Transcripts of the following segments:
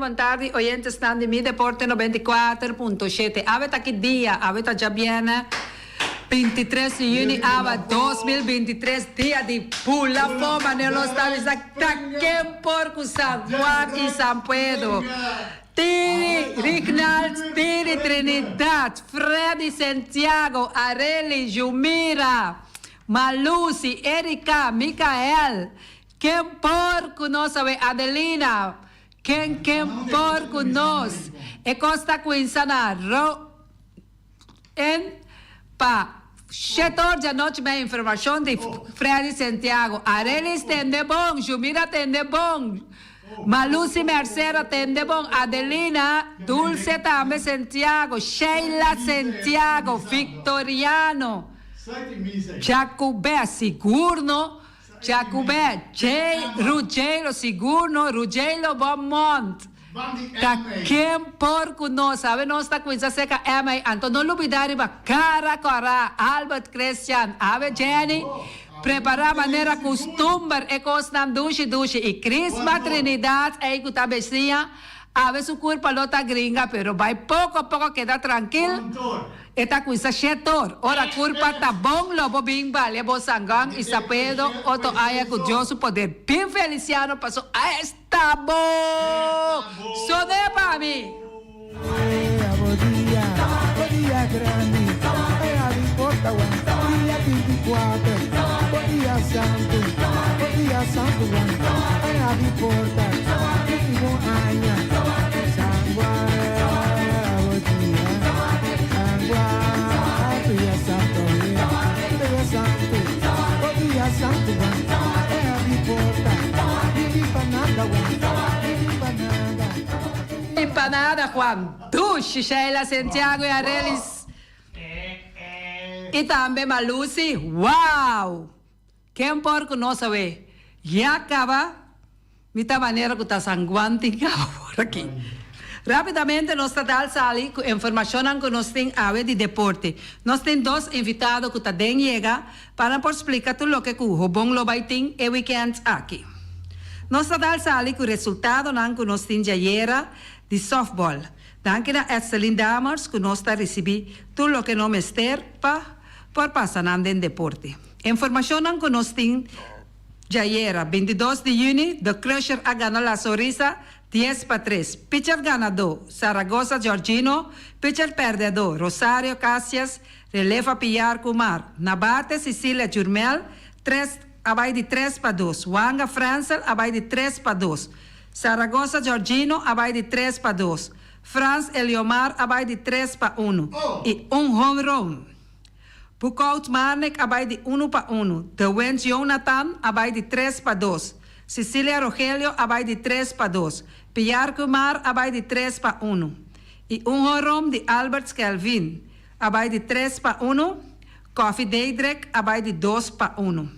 buon tardi, oyentes están de Mi Deporte 94.7. Avete aqui dia, avete già bene. 23 de junho, ava 2023, dia de pula foma, nós estamos aqui por San Juan e San Pedro. Tiri, Rignald, Tiri, Trinidad, Freddy, Santiago, Areli, Jumira, Malusi, Erika, Micael, quem por conosco, Adelina, quem por conosco, e Costa Quinsana, en pa 7 horas da noite, minha informação de Freddy Santiago, Areli tende bom, Jumira tende bom, Malusi Mercera tende bom, Adelina, Dulce também Santiago, Sheila Santiago, Victoriano, Jacobé Sigurno, Jacobé, Ruggiero Sigurno, Ruggiero Beaumont. Tá quem por conosco, sabe? Nós está com essa seca então não olvidar ba cara Albert Christian, ave Jenny, preparar maneira costumbre e constant duche e Crisma Trinidad e que tá becinha, ave su culpa lota gringa, pero vai pouco a pouco queda tranquilo. Eta com essa setor, ora culpa tá bom, lobo bimba, lebo sangang, isapedo, oto aya com Deus poder. Bem Feliciano passou, está bom! Só de para mim! Bom dia grande, a importa dia 24, bom dia santo, a importa, bom año, Empanada, Juan. Duche, Sheila Santiago e Arelis. E também Malusi. Uau! Quem por conosco, ve? Já acaba. Mita maneira que está sanguante por aqui. Rapidamente, nós estamos ali com informação que nós temos a ver de deporte. Nós temos 2 invitados que estão chegando para explicar tudo o que o bom lo vai ter e weekend aqui. Nós estamos ali com o resultado que nós temos ayer de softball. Danke a Estelin Damers que nós está recebendo tudo o que nós mester por passar em deporte. Informação que nós temos ayer, 22 de junho, the Crusher a ganhar la Sorisa 10-3. Pitcher ganador, Zaragoza Georgino. Pitcher perdedor, Rosario Casias, releva Piar Kumar. Nabate, Cecilia Jurmel, abai de 3-2. Wanga Francel, abai de 3-2. Zaragoza Georgino, abai de 3-2. Franz Eliomar, abai de 3-1. E home run. Bukout Marnek, abai de 1-1. De Wens Jonathan, abai de 3-2. Cecilia Rogelio, abai de 3-2. Piar Kumar, abai de 3-1. E horom de Albert Kelvin, abai de 3-1. Coffee Daydrek, abai de 2-1.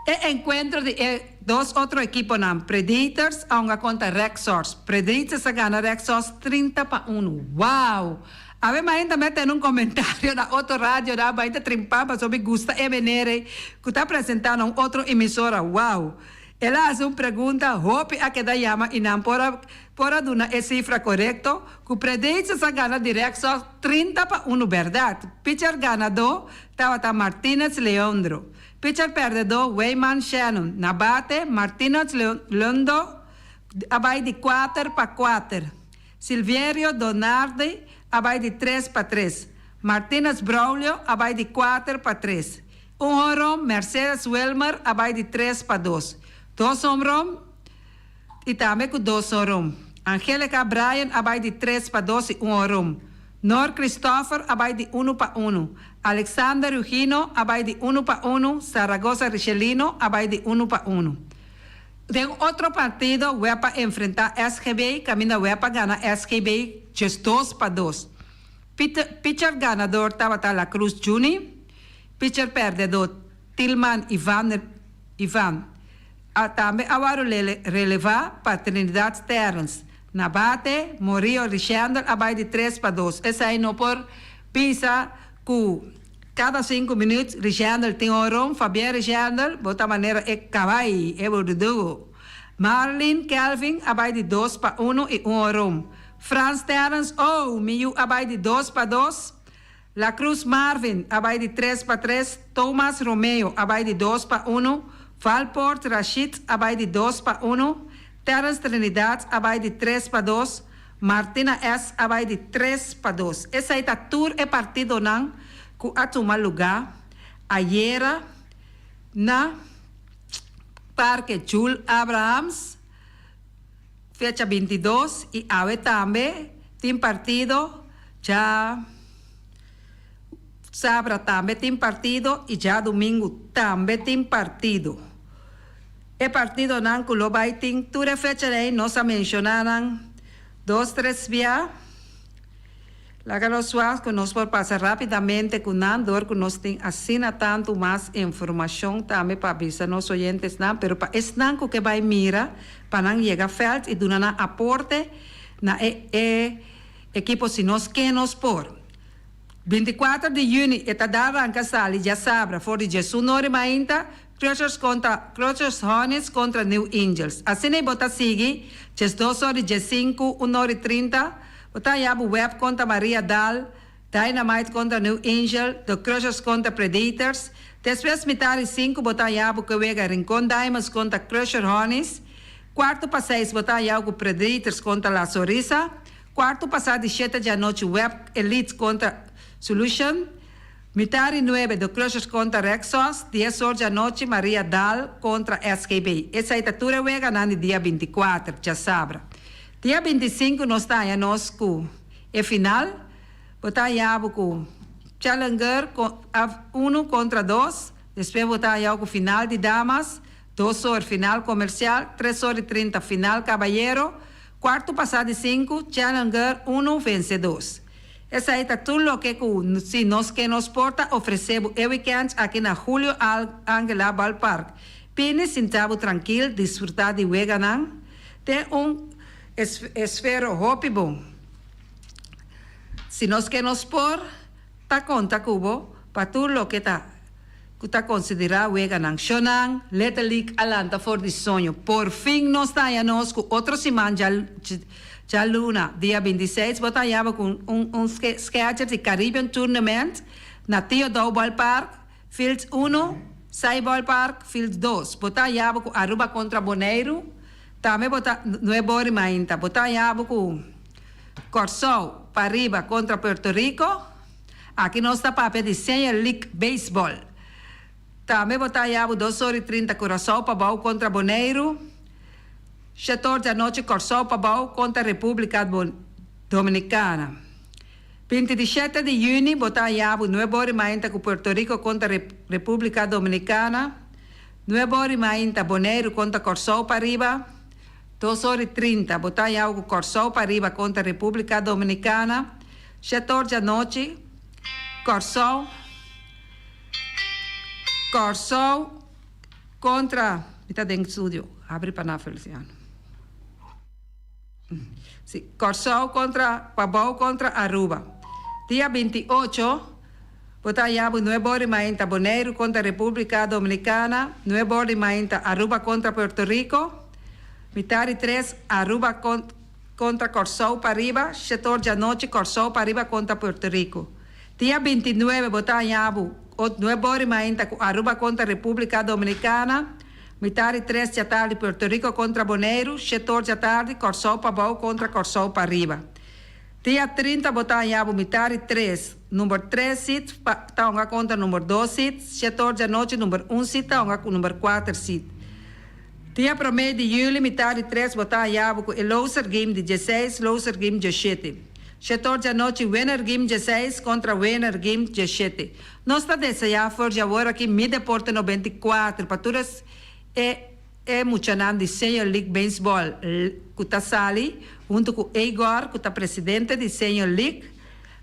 E encuentro de 2 outros equipos, Predators, a uma conta Rexors. Predators a gana Rexors 30-1. Uau! A ver, ainda mete um comentário na outra rádio, ainda trimpava sobre Gusta Emenere, que está apresentando outra emissora. Uau! Ela faz uma pergunta, hope a que da llama e não por aduna é cifra correto, que o Predators a gana direct só 30-1, verdade? Pitcher ganador, estava Martínez Leandro. Pitcher perdedor, Wayman Shannon. Na bate, Martínez Leandro, abai de 4-4. Silvério Donardi, abai de 3-3. Martínez Braulio, abai de 4-3. Horom, Mercedes Wilmer, abai de 3-2. 2 homerom e também com 2 homerom. Angélica Bryan, abai de 3-2 e 1 homerom. Nor Christopher, abai de 1-1. Alexander Eugenio, abai de 1-1. Zaragoza Richelino, abai de 1-1. Tem outro partido, vai para enfrentar SGB, caminho vai para ganhar SGB, just 2-2. Pitcher ganador estava La Cruz Juni. Pitcher perdedor, Tillman Ivan. Também agora relevar para Trinidad Terrence. Na bate, Morio Richandel, abai de 3-2. Essa aí não por pisa que cada 5 minutos Richandel tem orom, Fabián Richandel, bota maneira é cavai, é bordugo. Marlene Kelvin, abay de 2-1 y 1 room. Franz Terence O, Miu, abay de 2-2. La Cruz Marvin, abay de 3-3. Thomas Romeo, abay de 2-1. Valport Rashid, abay de 2-1. Terence Trinidad, abay de 3-2. Martina S, abay de 3-2. Essa é a tour e partido não que atuma lugar ayer na Parque Jules Abrahams, fecha 22, e ave também tem partido já sábado também tem partido e já domingo também tem partido. E partido não que lo vai ter toda fecha aí nós mencionaram 2-3 dias. La que los suas que nos por pasar rapidamente con Nandor, que nos tem assina tanto mais informação também para avisar nos oyentes, não, pero para es nanco que vai mira para não chegar felt e donar aporte na equipo se nos que nos por. 24 de junho, eta da arranca sali, já sabra, for de Jesus nori mainta, Crushers Hornets contra New Angels. Assim é bota sigue, jes 2 horas de 5, 1 hora e 30, bota yabu Web contra Maria Dal, Dynamite contra New Angel, The Crushers contra Predators. Depois metade 5, bota yabu que vega Rincon Diamonds contra Crusher Hornets. Quarto para 6, bota yabu Predators contra La Sorisa. Quarto passado de 7 da noite, Web Elite contra Solution. Metade 9, The Crushers contra Rexos. 10 horas da noite, Maria Dal contra SKB. Essa é a tour vega no dia 24, já sabe. Dia 25 nós está a nosso final, botar a com Challenger 1 contra 2, depois botar a com final de damas, 2 horas final comercial, 3 horas e 30 final caballero, quarto passado de 5, Challenger 1 vencedor. Essa é tudo o que se nós que nos porta oferecemos o weekend aqui na Julio Angela Ballpark. Pine sentado tranquilo, desfrutar de Weganang, tem esfero hopi bom. Se nós que nos por, tá conta cubo, para tudo o que tá considerado Weganang. Shonang, Little League Alanta for de sonho. Por fim, nós está a nós com outro semana já luna, dia 26, botamos com schedule de Caribbean Tournament na Theodore Ballpark, Field 1, Sai Ballpark, Field 2. Botamos com Aruba contra Bonaire. Também não é bom ainda. Botamos com Corsol, Pariba contra Puerto Rico. Aqui nós está para de Senior League Baseball. Também botamos 2 horas e 30 Corsol para contra Bonaire. 14 da noite, Corsol para contra a República Dominicana. 27 de junho, botamos 9 horas ainda com Puerto Rico contra a República Dominicana. 9 horas ainda, Bonaire contra Corsol Pariba. 2 horas e 30, botamos com Corsol Pariba contra a República Dominicana. 14 da noite, Corsol contra... Está dentro do estúdio, abre para na Feliciano. Sí, Corsol contra Pabau contra Aruba. Dia 28, botamos 9 horas ainda Bonaire contra a República Dominicana. 9 horas ainda Aruba contra Puerto Rico. Metade 3, Aruba contra Corsol Pariba. 14 da noite, Corsol Pariba contra Puerto Rico. Dia 29, botamos 9 horas ainda Aruba contra a República Dominicana. Metade 3 da tarde, Puerto Rico contra Bonaire. 14 da tarde, Corsol Pabau contra Corsol Pariba. Dia 30, botamos metade 3. Número 3 seat, está contra número 2 seat. 14 da noite, número 1 seat, está com número 4 seat. Dia 1 de julho, metade 3, botamos com o loser game de 16, loser game de 17. 14 da noite, winner game 16 contra winner game 17. Nós estamos desejando for agora aqui, Mi Deporte 94, para todas muito nome de Senior League Baseball, que está sali, junto com Igor, que está presidente de Senior League,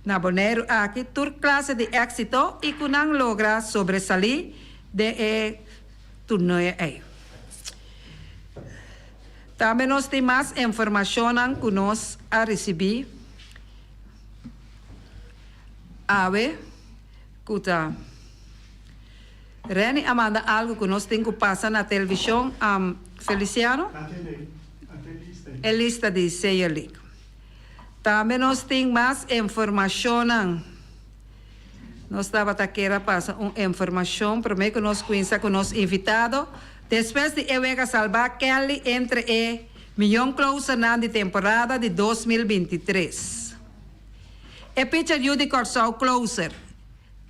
na Bonaire, aqui, toda classe de éxito e que não logra sobresalir de torneio. Também nós temos mais informação que nós a receber. Ave, que está Reni Amanda algo que nós temos que passar na televisão, Feliciano? A lista de Seiya League. Também nós temos mais informação. Nós estava querendo passar uma informação, primeiro que nós conhecemos com o nosso invitado. Depois de eu salvar Kelly entre o milhão closer na temporada de 2023. E pitcher Judy Corso closer.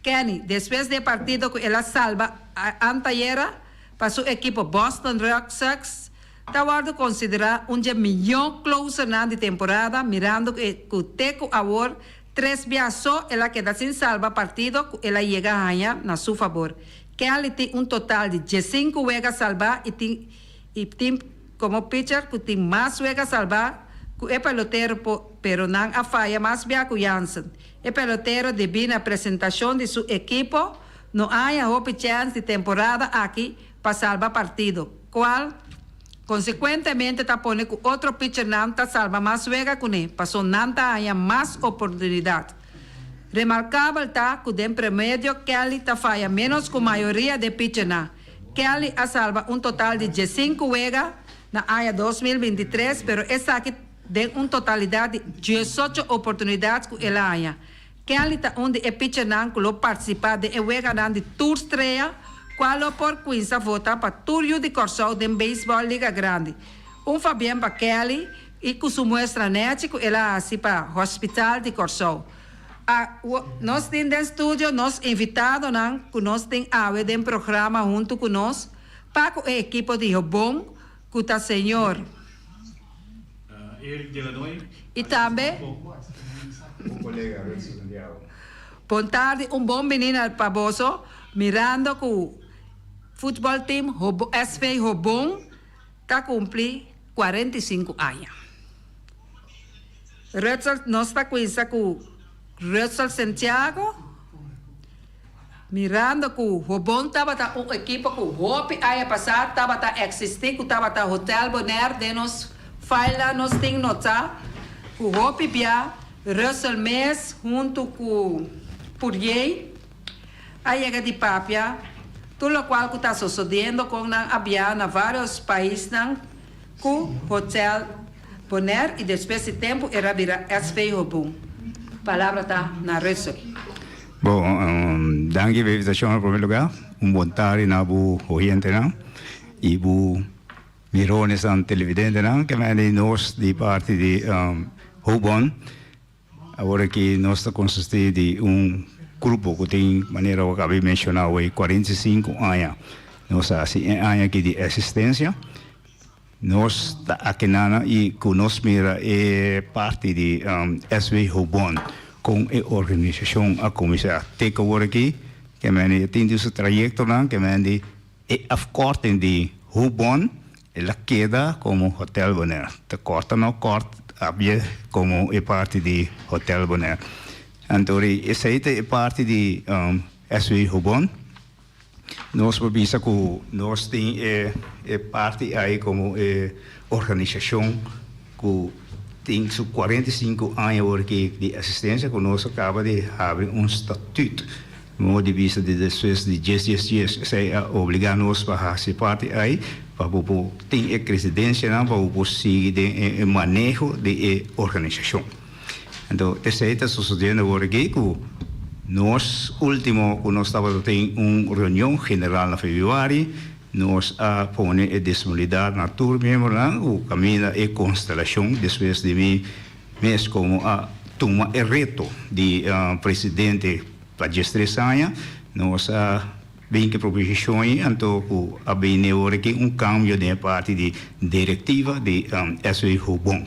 Kenny, depois do partido que ela salva anteayer para seu equipo Boston Red Sox, está considerar milhão closer na temporada, mirando que o Teco Award 3 días só ela queda sem salva partido que ela chega a ganhar na seu favor. Kelly tem total de 15 juegos salvar e tem como pitcher que tem mais juegos salvar que é pelotero, pero não a falha mais bem que Jansen. É pelotero devido à apresentação de seu equipo, não há outra chance de temporada aqui para salvar partido, qual consequentemente está pondo que outro pitcher não está salva mais juegos que ele, passou não há mais oportunidade. Remarcável está que o promédio Kelly está falha menos que a maioria de pitcher não. Kelly a salva total de 15 juegos na área 2023, pero essa aqui tem totalidade de 18 oportunidades que ela ganha. Kelly está onde é pitcher não que participar de juega não de Tour Estreia, qual por Quinza vota para Tour de Corso de Beisebol Liga Grande. Fabián para Kelly e que se mostra net que ela assim para Hospital de Corso. Nós temos no estúdio, nós invitados, que nós temos um programa junto com nós, para a equipe de Robon, que está senhor Eric Delanoy. E também, O colega Renzo Santiago. boa tarde, bom menino para mirando que o futebol team SV Robon está cumprindo 45 anos. Nós está com isso com Renzo Santiago, mirando que o Robon estava uma equipe que o Hope aí passado estava existindo, que estava Hotel Bonaire de nós fala nós temos notar o Hope via Russell Mes junto com Purier aí chega de papia tudo o qual que está sucedendo com havia na vários países com Hotel Bonaire e depois de tempo era vira SV Robon. Palavra está na Russell. Bom, danke pela invitação em primeiro lugar. Boa tarde na bu oyente não e bu mirones an televidente não que me nós de parte de Robon. Agora que nós está consistindo de grupo que tem maneira que acabei de mencionar hoje 45 anos. Nós assim anos aqui de existência. Nós está aqui nana e que nós mira é parte de SV Robon com a organização a começar tem que agora aqui que me tem esse trajeto não que me é afkorting de Robon ela queda como Hotel Bonaire te corta não corta havia como é parte de Hotel Bonaire então essa é parte de SV Robon. Nós vamos que nós tem parte aí como organização que tem 45 anos de assistência que nós acaba de abrir estatuto de vista de depois de 10 dias se obrigar nós para fazer parte aí para ter a residência para seguir o manejo de organização. Então essa está sucedendo agora que nós último que nós estava tem uma reunião general na fevereiro nós a pone a disponibilidade na turma o caminho e constelação depois de mim mês como a toma o reto de presidente para 3 anos nós a bem que proposições então a bem agora que cambio de parte de diretiva de SV Robon.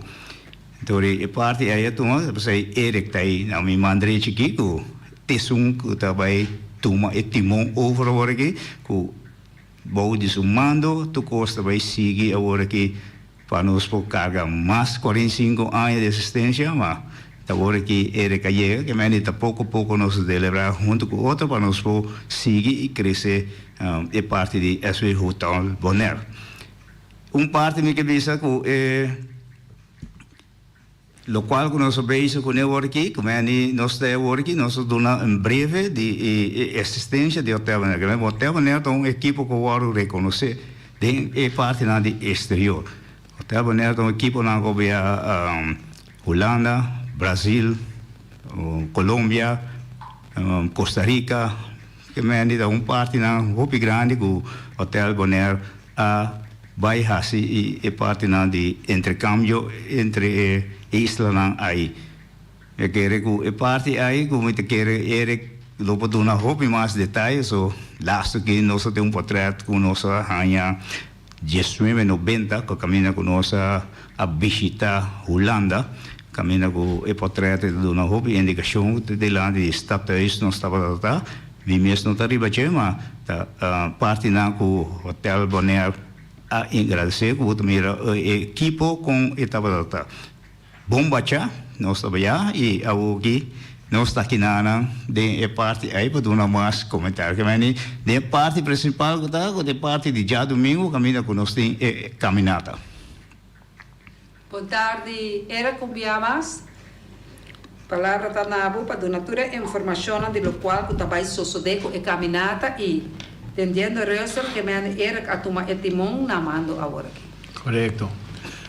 Então a parte aí toma você Eric tá aí na minha mandre chiquito tesum que também toma e timão over agora que bom desumando tu costa vai seguir agora que para nós por carga mais 45 anos de existência mas agora que ele caiu que me está pouco a pouco nós celebrar junto com outro para nós por seguir e crescer é parte de SV Hotel Bonaire parte me que pensa que lo qual che nós bezig com o aqui, como é nós temos aqui, nós damos um breve de assistência de hotel, né? O hotel é um equipo que eu reconhecer de parte na de exterior. Hotel é um equipo na Holanda, Brasil, Colômbia, Costa Rica, que é um parte na muito grande que o hotel Bonaire vai fazer e parte na de intercâmbio entre islas aí. Eu quero que parte aí, como eu quero logo dar uma roupa mais detalhes, so lasto que nós temos portrait com nossa rainha 1990 que caminha com nossa a visitar Holanda, caminha com o portrait de uma roupa indicação de lá de stadhuis nós estava lá, vi mesmo não arriba chama, parte na com hotel Bonaire a agradecer com o equipo com estava lá. Bom bacha, nós trabalhar e aqui nós está aqui na de parte aí para dar mais comentário que mas de parte principal que tá de parte de já domingo caminha com nós tem caminhada. Boa tarde, era conviamas. Palavra tá na boa para donatura informação de lo qual que também sucedeu e caminhada e tendendo a resto que me era a tomar etimão na mando agora. Correto.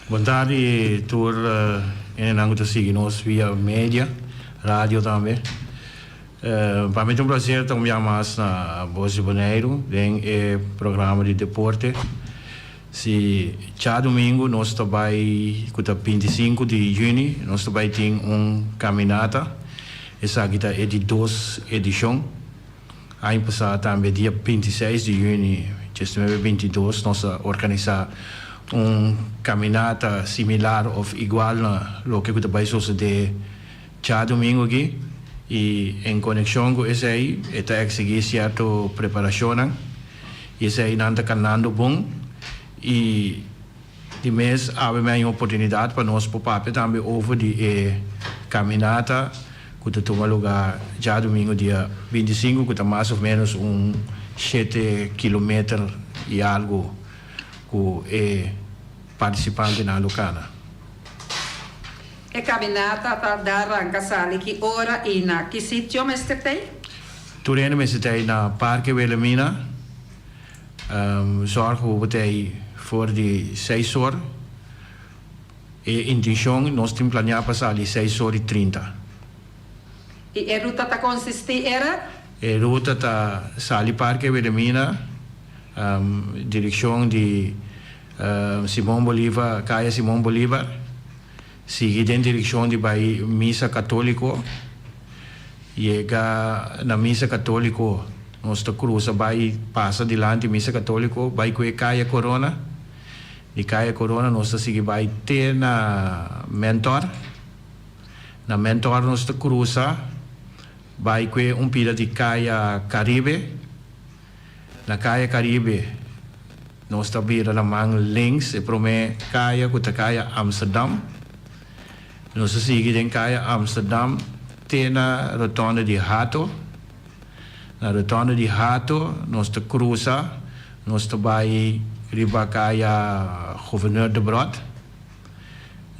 Boa tarde, tour em ângulo seguimos via mídia, rádio também. Para mim é um prazer estar mais na Voz de Bonaire, em programa de deporte. Se já domingo nós também, com o 25 de junho, nós também temos caminhada. Essa aqui é de 2 edições. Ano passado também, dia 26 de junho, 2022, nós organizamos caminhada similar ou igual a lo que vai suceder já domingo aqui. E em conexão com isso aí, está a seguir certa preparação. E isso aí não está caminhando bom. E de mês, há uma oportunidade para nós, para também, over de caminhada, que toma lugar já domingo, dia 25, que está mais ou menos 7 km e algo, que é participante na locana. E caminhada está arranca sali que hora e na que sítio me tem? Turene me tem na Parque Wilhelmina. Zorg we tem voor de 6 horas. E intenção nós temos planeado passar ali 6h30. E a ruta está consistir era? A ruta está sali Parque Wilhelmina, direção de Simão Bolívar, Caia Simão Bolívar, seguir em direção de Missa Católico, chega na Missa Católico, nós cruza, passa adiante Missa Católico, vai com a Caia Corona, de Caia Corona nós seguir vai ter na Mentor nós cruza, vai com pila de Caia Caribe, na Caia Caribe nós vira na mão links e prome Caia com a Caia Amsterdam, nós seguir em Caia Amsterdam, tem na rotonda de Hato. Na rotonda de Hato, nós cruza, nós vai riba Caia Gouverneur de Brod.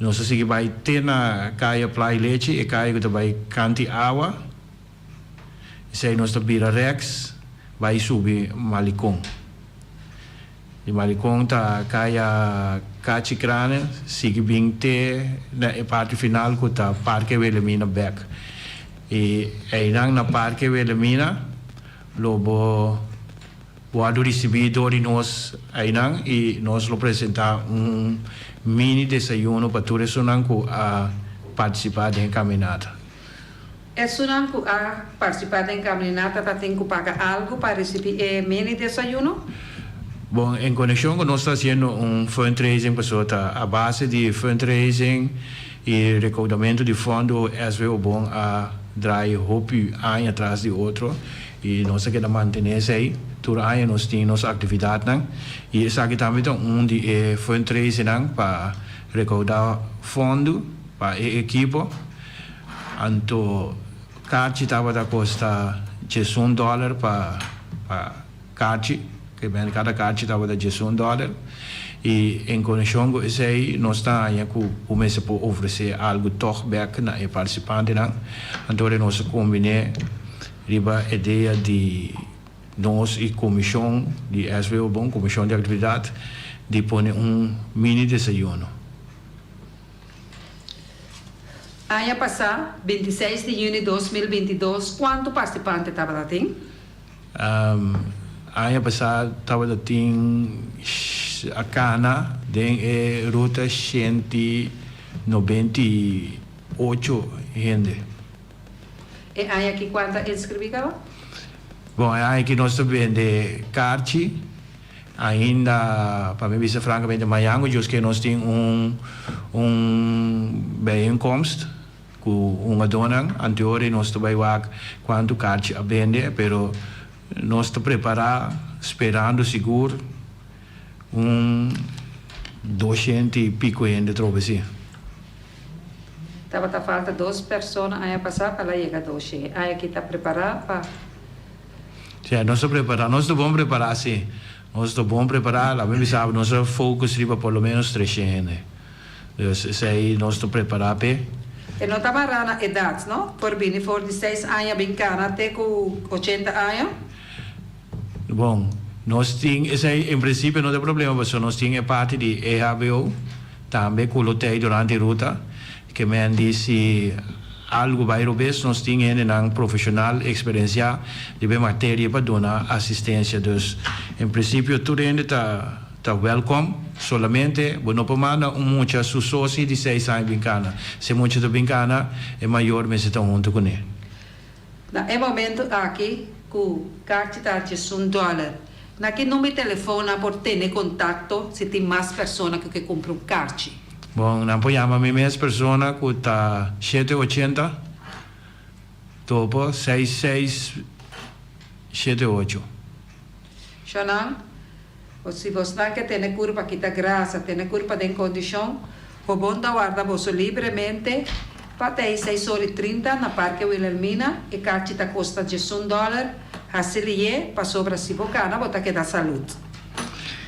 Nós seguir vai ter na Caia Playa Leite e Caia que vai Canti Awa. E aí nós vira Rex, vai subir Malicon. De Malicon tá Caia Cachicrane, sigue bem te na parte final que tá Parque Wilhelmina Beck. E aí na Parque Wilhelmina, logo o recebido de nós aí e nós apresentar mini desayuno para todos que a participar da caminhada. É sunan que a participar da caminhada tem que pagar algo para receber mini desayuno? Bom, em conexão com nós está fazendo fundraising, pessoal, a base de fundraising e recaudamento de fundo é bom a dar hope ano atrás de outro e nós queremos manter isso aí. Todo ano nós temos nossa atividade e isso aqui também é de fundraising para recaudar fundo para a equipe. Então, carte estava a custar $1 para carte. Cada carte estava a $1 E em conexão com isso aí, nós estamos começando a oferecer algo toch back na participante. Então, nós combinamos a ideia de nós e comissão de SVO, bom, comissão de atividade, de pôr mini desayuno. Ano passado, 26 de junho de 2022, quanto participante estava lá? Ano passado, estava lá a Cana, tem ruta 198 gente. E ano aqui, quanto inscreviam? Bom, aqui nós vendemos carne, ainda, para mim, dizer francamente, amanhã, just que nós temos bijeenkomst com uma dona, anterior nós também vamos quanto carne a vender, pero nós estamos preparados, esperando seguro, 200 e pico ainda trovo assim. Estava falta 2 pessoas ano passado para chegar a 200. Ano aqui está preparado para... Sim, nós estamos preparados, nós estamos bom preparados, sim. Nós estamos bom preparados, a mim sabe, nosso foco seria por lo menos 300. Então, isso aí nós estamos preparados. E não está marcando a idade, não? Por vir de 46 anos, bem cana, até com 80 anos? Bom, nós temos, isso aí, em princípio não tem problema, mas nós temos a parte de EHBO, também que lutei durante a ruta, que me disse algo vai robes, nós temos um profissional, experiência de matéria para dar assistência. Então, em princípio, tudo ainda está welcome, solamente, não pode mandar muita sócio de 6 anos brincana. Se muito de brincana, é maior, mas está junto com ele. No momento aqui, que o cartão está de $1. Naquele número de telefone por ter contato se tem mais pessoas que compram cartão. Bom, não podemos chamar mais pessoas que está 780, topo 6678. Xanang, se você não quer ter curva que está graça, ter curva de condição, o bom da guarda você livremente para ter 6,30 na Parque Wilhelmina e cartão está custa de $1. Assim é, para sobra se bocana, botar que dá saúde.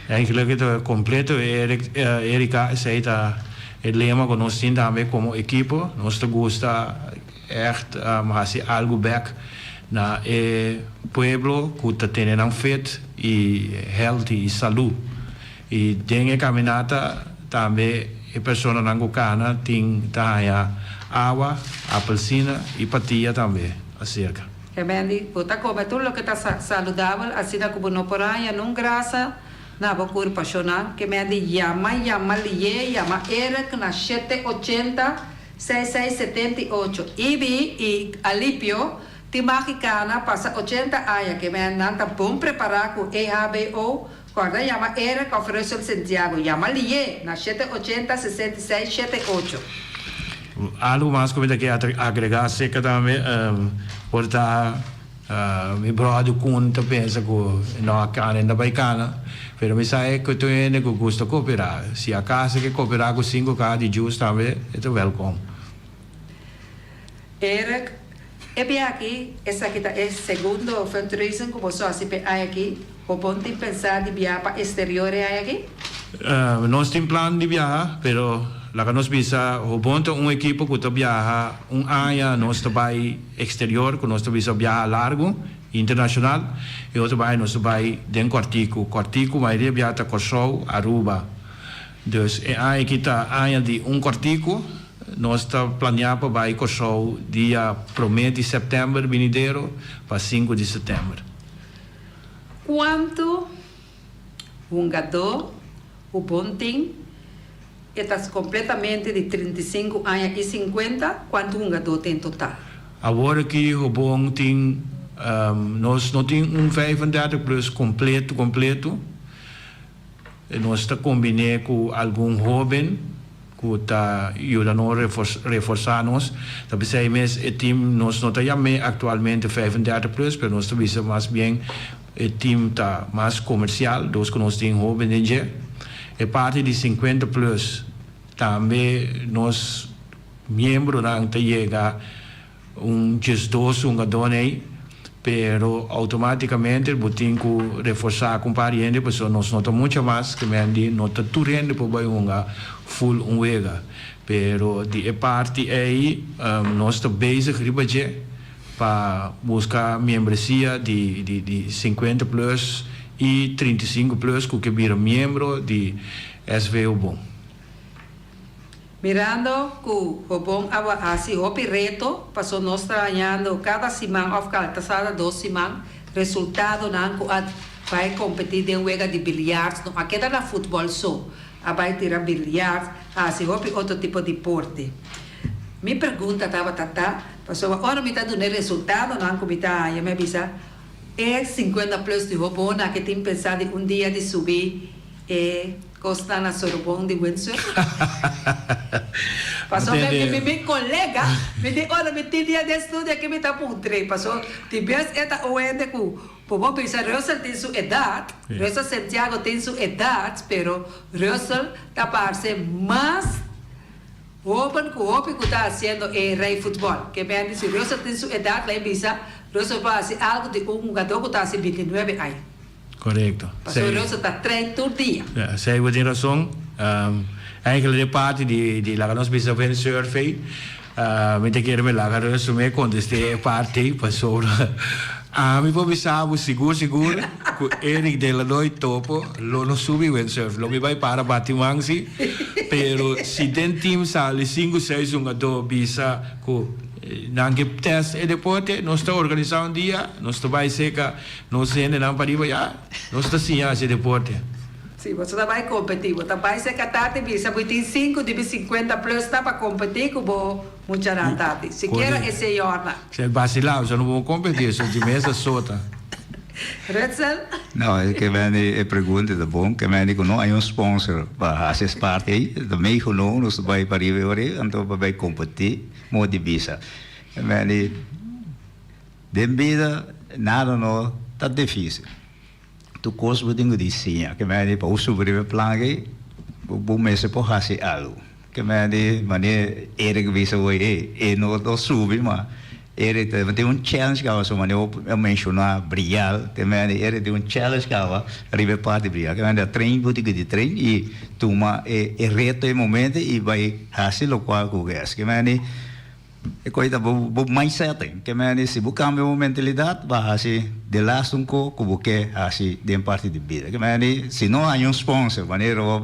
Eigenlijk het completo, Erika zei dat het lema que nós temos também como equipo, nós gosta echt fazer algo back na pueblo que está tendo feito e health e saúde. E tem a caminhada também a pessoa não cana tem água, apelsina e patia também acerca. Remendi, botar como tudo que está saudável, assim como não por aí, não graça. Na boca passional que me adi llama Eric na 780 6678 Ibi e Alipio Timahicana passa 80 anos que me andanta bom preparar com EHBO quando llama Eric oferece o Santiago llama Lié na 780 6678. Algo mais que eu quero agregar seca também portar meu brother conta pensa que não há cana ainda vai cana. Pero me sai que tu ainda gosta de cooperar. Se a casa que cooperar com 5K de juros também, é welcome. Eric, é bem aqui, essa aqui é o segundo fundraising que você assiste aqui. O bom tem pensar de viajar para o exterior aqui? Nós temos plano de viajar, pero lá que nós bisa, o bom é equipe que está viaja ano, nós vai exterior, que nós bisa viajar largo, internacional, e outro vai nós vai dentro quartico, vai viajar Corsou, Aruba. Então, aqui está ano de quartico, nós está planeando para Corsou dia 1 de setembro, vindouro, para 5 de setembro. Quanto jogador o bom tem está completamente de 35 anos e 50, quanto jogador tem total? Agora que o bom tem nós não temos 35 plus completo. Nós está combinando com algum jovem que está ajudando a reforçar-nos. Talvez aí mesmo o time nós não temos atualmente 35 plus, mas nós temos mais bem o time está mais comercial, dos que nós temos jovens em e parte de 50 plus também nós membros não chega gestoso jogador aí pero automáticamente botin ku reforçar com pariente, pessoa nós nota muito mais que mendi nota turende por vai full unwega, pero die parte aí nós está bezig ribaje para buscar membresia de 50 plus e 35 plus que vira membro de SVO Bom. Mirando que o bom assim o reto passou nós trabalhando cada semana ou cada 2 semanas resultado não vai competir de jogo de bilhares não aqui na futebol só vai tirar bilhares assim outro tipo de esporte. Me pergunta tata passou agora me está dando resultado não como está me avisa é 50 plus de robona que tem pensado dia de subir Costa na Sorbonne de Windsor. Passou meu colega, me disse, olha, me tem dia de estudo aqui, me está pudre. Passou, tivesse esta oende que, por pensar, Russell tem sua idade, Russell Santiago tem sua idade, pero Russell está parecendo mais open que está fazendo rei futebol. Que me disse, Russell tem sua idade, lá pensa, Russell vai fazer algo de jogador que está fazendo 29 anos. Correcto. Passou Russell está treinando todo dia. Zij hebben razão. Eigenlijk de parte die laga nos bisa ven survey. Met keer me laga resume conteste parte passou. Mi poi pensavo sicuro che Eric della noi topo lo non subi ven surf. Lo mi vai para batimangsi. Pero si den team sa le 5-6 jogador bisa ko nange test e deporte non sta organizzando un dia non sta vai seca non se ne non pariva ya non sta sia ese deporte. Sì, você vai competir, você vai ser catarte, bisa 25 de 50 plus está para competir com muita rantati. Se quer esse jorna. Se vacilava, já não vou competir, só de mesa sota. Retzel? Não, é que vem a pergunta da bom, que vem que não há sponsor para fazer parte aí, também que não vai para ir então vai competir, mo de visa. Vem de vida nada não tá difícil. Tu coisa tem que dizer, que vem para o sobreviver plangue, o mês por fazer algo. Que vem maneira Eric visa hoje, não subir mas Ele tem challenge que eu mencionar brilhar, também ele tem challenge que arriba parte brilhar, que é treino boutique de treino e toma reto em momento e vai fazer o qual que é, que é coisa boa mindset, que é se buscar uma mentalidade vai fazer de lá um pouco que você fazer de parte de vida, que é se não há sponsor, maneira ou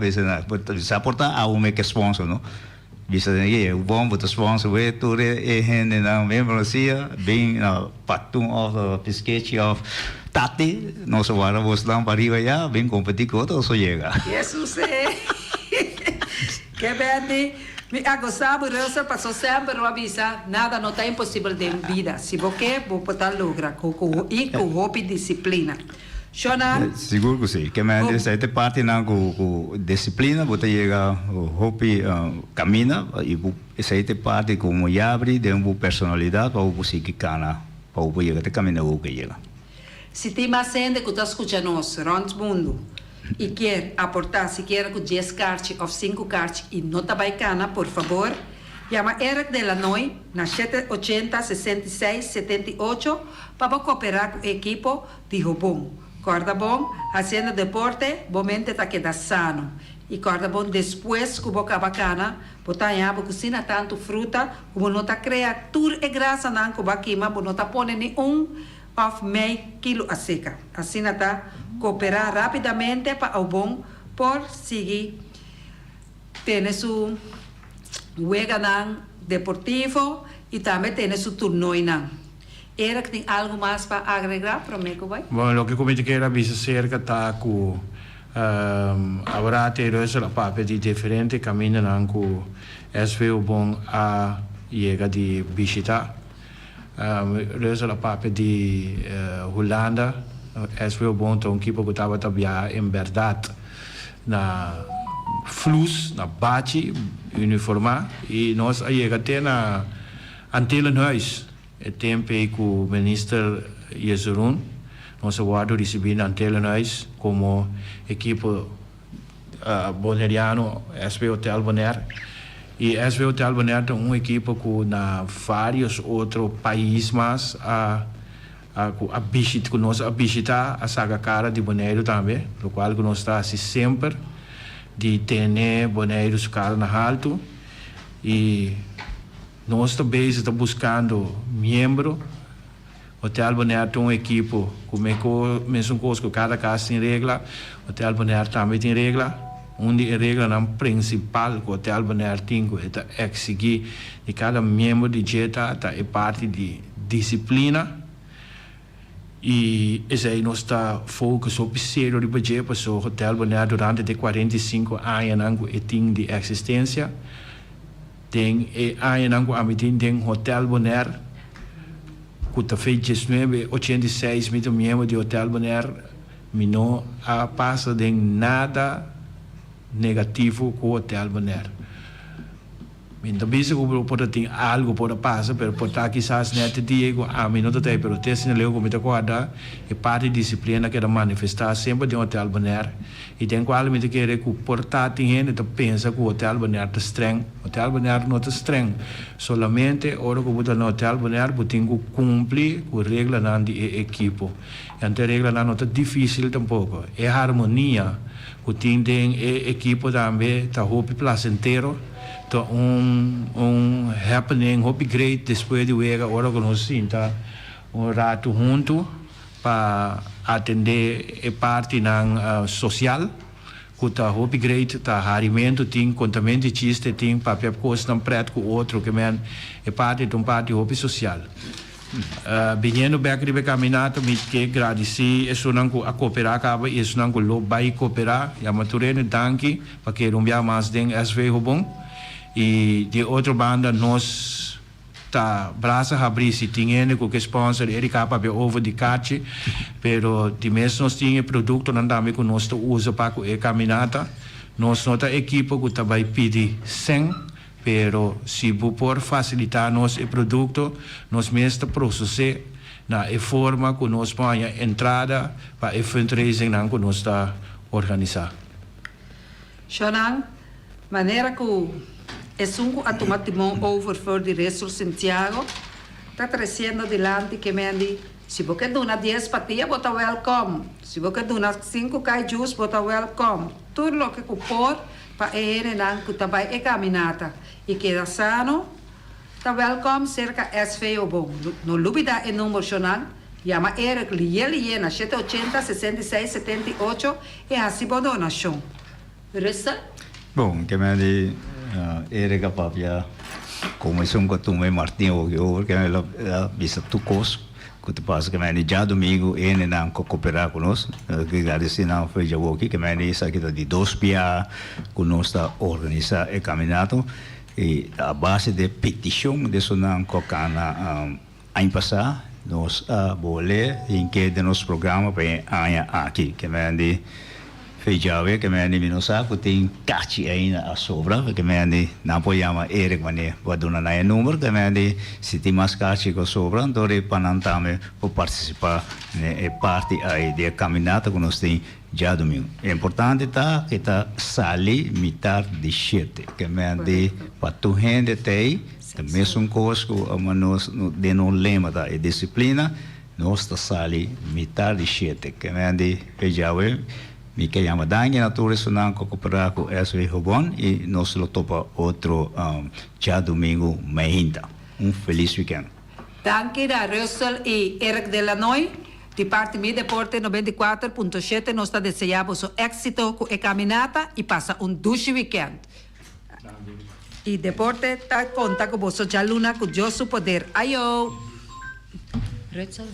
se aportar a que sponsor, não? Bisa o bom botar sponsor é tudo gente na membresia bem na patung of pisquete of tati nós vamos lá para arriba já bem competir com outros só chega. Jesus é que bem me agosava Rosa passou sempre uma visa nada não está impossível de vida se você botar logra com hobby disciplina. Seguro que sim, que mas essa parte na disciplina, você chega o hobby camina e essa parte como abre de uma personalidade para o que cana para o chegar até caminhar o que chega. Se tem mais gente que está escutando nós, rond mundo, e quer aportar, se quer com 10 cartas ou 5 cartas e não está bacana, por favor, chama Eric de la Noi na 780 66 78 para cooperar com a equipe de Robon. Corda bom, fazendo deporte, momento está quedando sano. E corda bom, depois que boca bacana, botar em água, cozinha tanto fruta, como não está criatura e graça não, que baquima, não está pondo nenhum of meio quilo a seca. Assim está cooperar rapidamente para o bom, por seguir ter seu juega deportivo e também ter seu torneio não. Era que tem algo mais para agregar para mim, vai? Bom, o que eu quero dizer cerca tá com agora ter essa parte de diferente caminho não com SVO bom a chega de visitar essa parte de Holanda SVO bom então que porque estava também em verdade na flus na bate uniforme e nós chega até na Antillenhuis tempo que o ministro Jesurun nós aguardo receber na Antillenhuis como equipe boneriano SVO Hotel Bonaire e SVO Hotel Bonaire é uma equipe que na vários outros países mas a visitar a Saga Cara de Bonaire também, o qual nós está assim sempre de ter Bonaire su cara na alto e nós também estamos buscando membro. Hotel Bonaire tem uma equipe com mesmo coisa que cada casa tem regra, Hotel Bonaire também tem regra. Onde a regra principal que o Hotel Bonaire tem é exigir de cada membro de dieta é parte de disciplina e esse aí nós está focus sobre sério de budget para o Hotel Bonaire durante de 45 anos e tem de existência tem anos tem Hotel Bonaire que está feito 86 mil membros de Hotel Bonaire não passa de nada negativo com o Hotel Bonaire. Então, bisa que pode ter algo pode passar, mas pode estar quizás neste dia, a mim não tem, mas tem se não como te acorda, é parte da disciplina que manifestar sempre de um Hotel Bonaire. E tem qual me querer que portar tem gente pensa que o Hotel Bonaire está estranho. O Hotel Bonaire não está estranho. Solamente hora que você no Hotel Bonaire você tem que cumprir com a regra da equipe. E a regra não está difícil tampouco. É harmonia. O time tem equipe também está hopi placentero, tá happening hopi great depois de ver agora que nós sinta rato junto para atender a parte na social, que está hopi great, tá harimento tem contamento de chiste tem papel coisa não preto com outro que é parte de parte hopi social. Vindo bem aqui de caminhada, me que agradecer, isso não a cooperar, acaba isso não lo vai cooperar, e a maturene danke, para que não vá mais den SV bom e de outra banda nós tá braça abrir se tinha que sponsor ele capa be over de carte, pero de mesmo nós tinha produto não dá me que nós usa para a caminhada, nós nota equipe que tá vai pedir 100 pero se por facilitar nosso produto, nós mesmo processar na forma que nós põe entrada para o fundraising que nós está organizar. Xonang, maneira que é um automatismo over for the resto de Santiago, está crescendo adiante que me se você dona 10 patias, você welcome. Se você dona 5 kaijus, você welcome. Tudo o que for para ele que também é caminhada e que é sano, está welcome cerca SV ou bom. Não dúvida o número Xonang, chama Eric Liena 780 66 78 e assim a donação. Resta? Bom, que me di Eric Papia, como é um costume Martinho, que me visa tu costo. Que te passa que me já domingo ele não cooperar conosco, que agradecer não foi já aqui que me disse aqui de 2 dias que nós está organizar o caminhado e a base de petição de isso não cocana ano passado nós bolé em que de nosso programa para aqui que me disse fez já ver que me disse não sabe que tem caixa ainda a sobra que me disse não apoiamos Eric mané vou dar na número que me disse se tem mais caixa que sobra então para não também para participar é parte aí de caminhada que nós tem já domingo. É importante tá que tá sali metade de 7 que me disse para tu gente tem mesmo coisa que nós de não lembra da disciplina nós tá sali metade de 7 que me disse fez já ver me que chama Dani Natureza não cooperar com SV Robon e nós lo topa outro já domingo ainda. Feliz weekend. Danke a Russell e Eric Delanoy, de parte Mi Deporte 94.7, nós desejamos éxito com a caminhada e passa dulce weekend. E Deporte conta com você já luna com o seu poder. Ayo! Russell.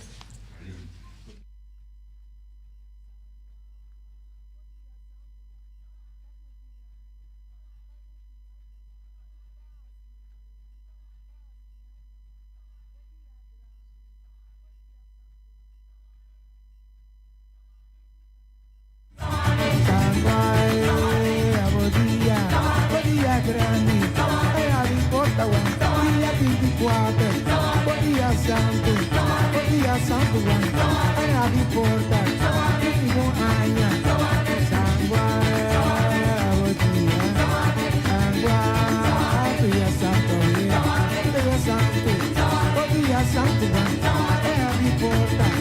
Santo, é a porta.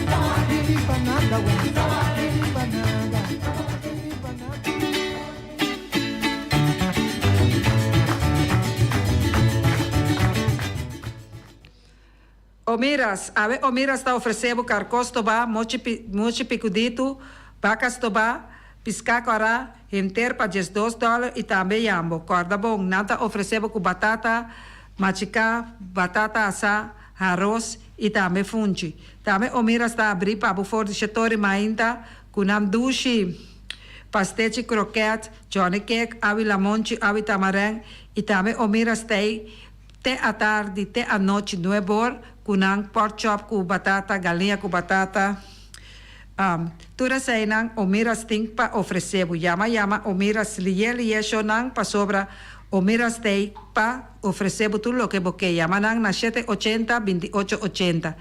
Omiras, ave Omiras está oferecendo carcos toba, mochi picudito, vacas toba, piscaco ara, enter para $2 e também jambo. Corda bom, nanta oferecendo com batata, machica, batata assa, arroz e também fungi. Também Omiras está abrir para o fornecedor mainta, com nam dushi, pastete croquete, johnny cake, avi lamonchi, avi tamarang, e também Omiras tem te à tarde, te à noite, 9 horas, com pork chop, com batata, galinha com batata. Tura sa inang Omiras ting pa oferecebo. Yama Omiras liye shonang pa sobra. Omiras tay pa oferecebo tu lo que boque. Yama nang na 780-2880.